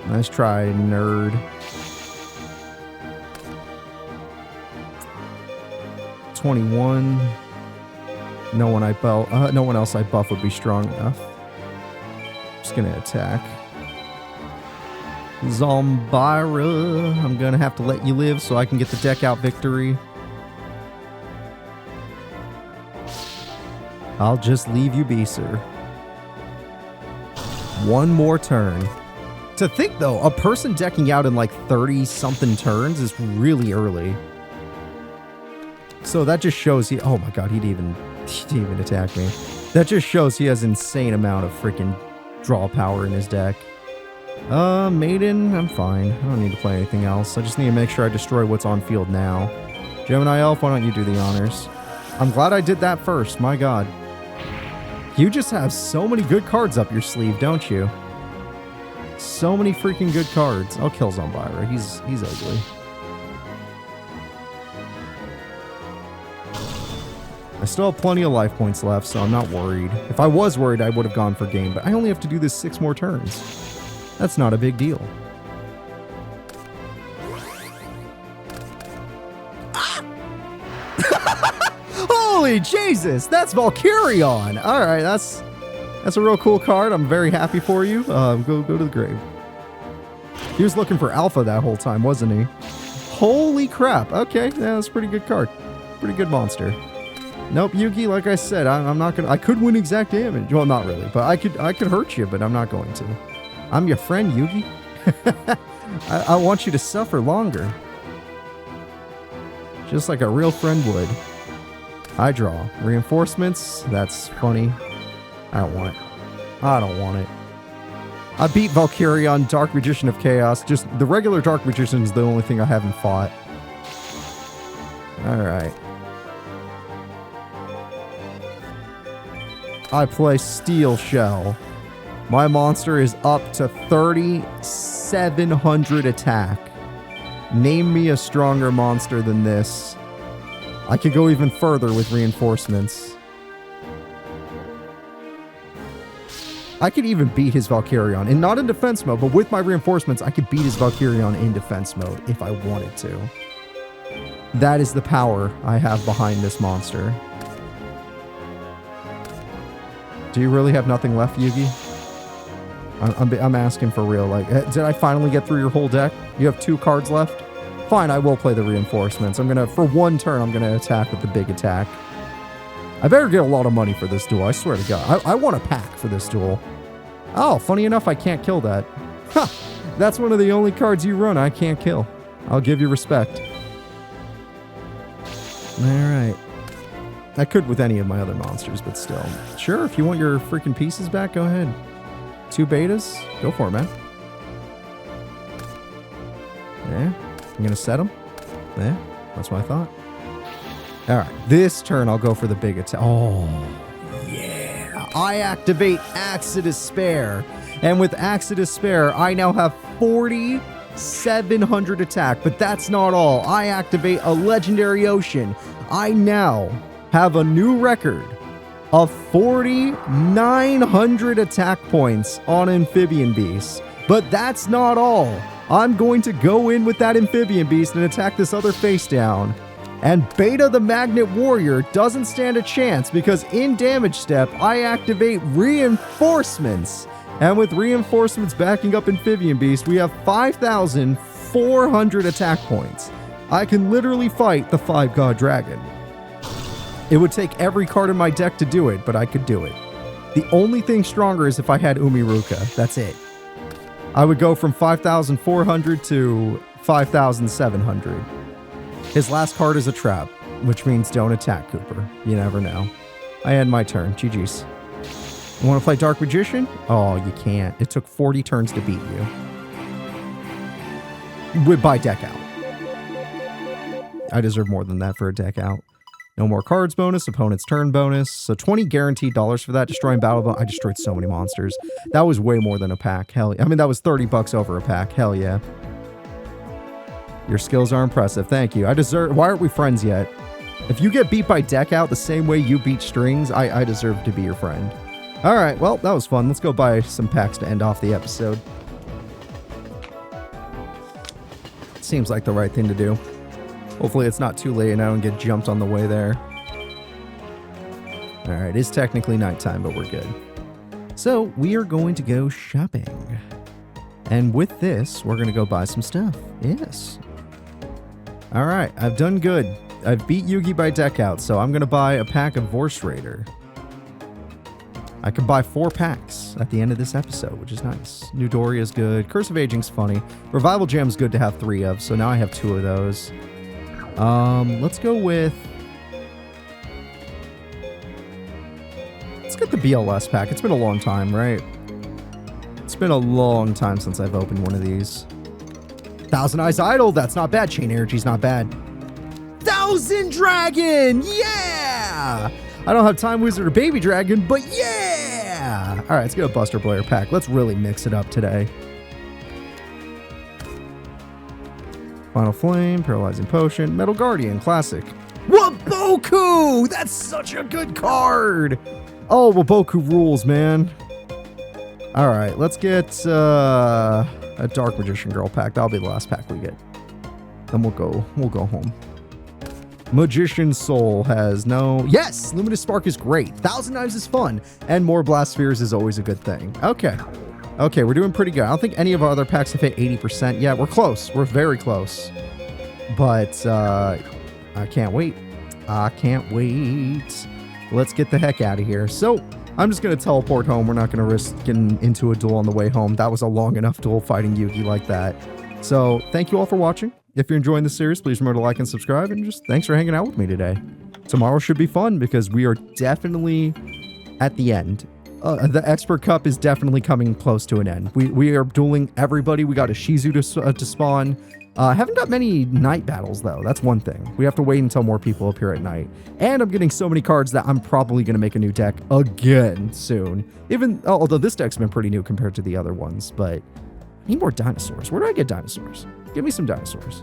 Nice try, nerd. $21. No one else I buff would be strong enough. Just gonna attack. Zombira. I'm gonna have to let you live so I can get the deck out victory. I'll just leave you be, sir. One more turn. To think, though, a person decking out in like 30-something turns is really early. So that just shows he... Oh my god, he didn't even attack me. That just shows he has an insane amount of freaking draw power in his deck. Maiden, I'm fine. I don't need to play anything else. I just need to make sure I destroy what's on field now. Gemini Elf, why don't you do the honors? I'm glad I did that first, my god. You just have so many good cards up your sleeve, don't you? So many freaking good cards. I'll kill Zombira. He's ugly. I still have plenty of life points left, so I'm not worried. If I was worried, I would have gone for game, but I only have to do this 6 more turns. That's not a big deal. Ah! Holy Jesus! That's Valkyrion! Alright, that's a real cool card. I'm very happy for you. Go to the grave. He was looking for Alpha that whole time, wasn't he? Holy crap. Okay, yeah, that's a pretty good card. Pretty good monster. Nope, Yugi, like I said, I'm not gonna... I could win exact damage. Well, not really, but I could hurt you, but I'm not going to. I'm your friend, Yugi. I want you to suffer longer. Just like a real friend would. I draw. Reinforcements? That's funny. I don't want it. I don't want it. I beat Valkyrion, Dark Magician of Chaos. Just the regular Dark Magician is the only thing I haven't fought. Alright. I play Steel Shell. My monster is up to 3,700 attack. Name me a stronger monster than this. I could go even further with reinforcements. I could even beat his Valkyrion. And not in defense mode, but with my reinforcements, I could beat his Valkyrion in defense mode if I wanted to. That is the power I have behind this monster. Do you really have nothing left, Yugi? I'm asking for real. Like, did I finally get through your whole deck? You have 2 cards left? Fine, I will play the reinforcements. I'm gonna, for 1 turn, I'm gonna attack with the big attack. I better get a lot of money for this duel, I swear to God. I want a pack for this duel. Oh, funny enough, I can't kill that. Ha! That's one of the only cards you run I can't kill. I'll give you respect. Alright. I could with any of my other monsters, but still. Sure, if you want your freaking pieces back, go ahead. 2 betas? Go for it, man. Yeah. I'm gonna set them. Yeah, that's what I thought. Alright, this turn I'll go for the big attack. Oh, yeah. I activate Axe of Despair. And with Axe of Despair, I now have 4,700 attack. But that's not all. I activate a Legendary Ocean. I now have a new record of 4,900 attack points on Amphibian Beast. But that's not all. I'm going to go in with that Amphibian Beast and attack this other face down. And Beta the Magnet Warrior doesn't stand a chance because in damage step, I activate Reinforcements. And with Reinforcements backing up Amphibian Beast, we have 5,400 attack points. I can literally fight the 5-God Dragon. It would take every card in my deck to do it, but I could do it. The only thing stronger is if I had Umiruka. That's it. I would go from 5,400 to 5,700. His last card is a trap, which means don't attack Cooper. You never know. I end my turn. GG's. You want to play Dark Magician? Oh, you can't. It took 40 turns to beat you. By deck out. I deserve more than that for a deck out. No more cards bonus, opponent's turn bonus. So 20 guaranteed dollars for that. Destroying battle. I destroyed so many monsters. That was way more than a pack. Hell yeah. I mean, that was 30 bucks over a pack. Hell yeah. Your skills are impressive. Thank you. I deserve... Why aren't we friends yet? If you get beat by deck out the same way you beat strings, I deserve to be your friend. All right. Well, that was fun. Let's go buy some packs to end off the episode. Seems like the right thing to do. Hopefully it's not too late and I don't get jumped on the way there. All right. It's technically nighttime, but we're good. So we are going to go shopping. And with this, we're going to go buy some stuff. Yes. All right. I've done good. I've beat Yugi by deck out, so I'm going to buy a pack of Vorse Raider. I can buy 4 packs at the end of this episode, which is nice. New Doria is good. Curse of Aging's funny. Revival Gem's good to have 3 of, so now I have 2 of those. Let's go with... Let's get the BLS pack. It's been a long time, right? It's been a long time since I've opened one of these. Thousand Eyes Idol, that's not bad. Chain Energy's not bad. Thousand Dragon, yeah! I don't have Time Wizard or Baby Dragon, but yeah! All right, let's get a Buster Blair pack. Let's really mix it up today. Final Flame, Paralyzing Potion, Metal Guardian, Classic. Waboku! That's such a good card! Oh, Waboku rules, man. All right, let's get a Dark Magician Girl pack. That'll be the last pack we get. Then we'll go home. Magician Soul has no... Yes! Luminous Spark is great. Thousand Knives is fun. And more Blast Spheres is always a good thing. Okay. Okay, we're doing pretty good. I don't think any of our other packs have hit 80%. Yeah, we're close. We're very close. But I can't wait. I can't wait. Let's get the heck out of here. So I'm just going to teleport home. We're not going to risk getting into a duel on the way home. That was a long enough duel fighting Yugi like that. So thank you all for watching. If you're enjoying the series, please remember to like and subscribe. And just thanks for hanging out with me today. Tomorrow should be fun because we are definitely at the end. The Expert Cup is definitely coming close to an end. We are dueling everybody. We got a Ishizu to spawn. Haven't got many night battles, though. That's one thing. We have to wait until more people appear at night. And I'm getting so many cards that I'm probably going to make a new deck again soon. Although this deck's been pretty new compared to the other ones. But I need more dinosaurs. Where do I get dinosaurs? Give me some dinosaurs.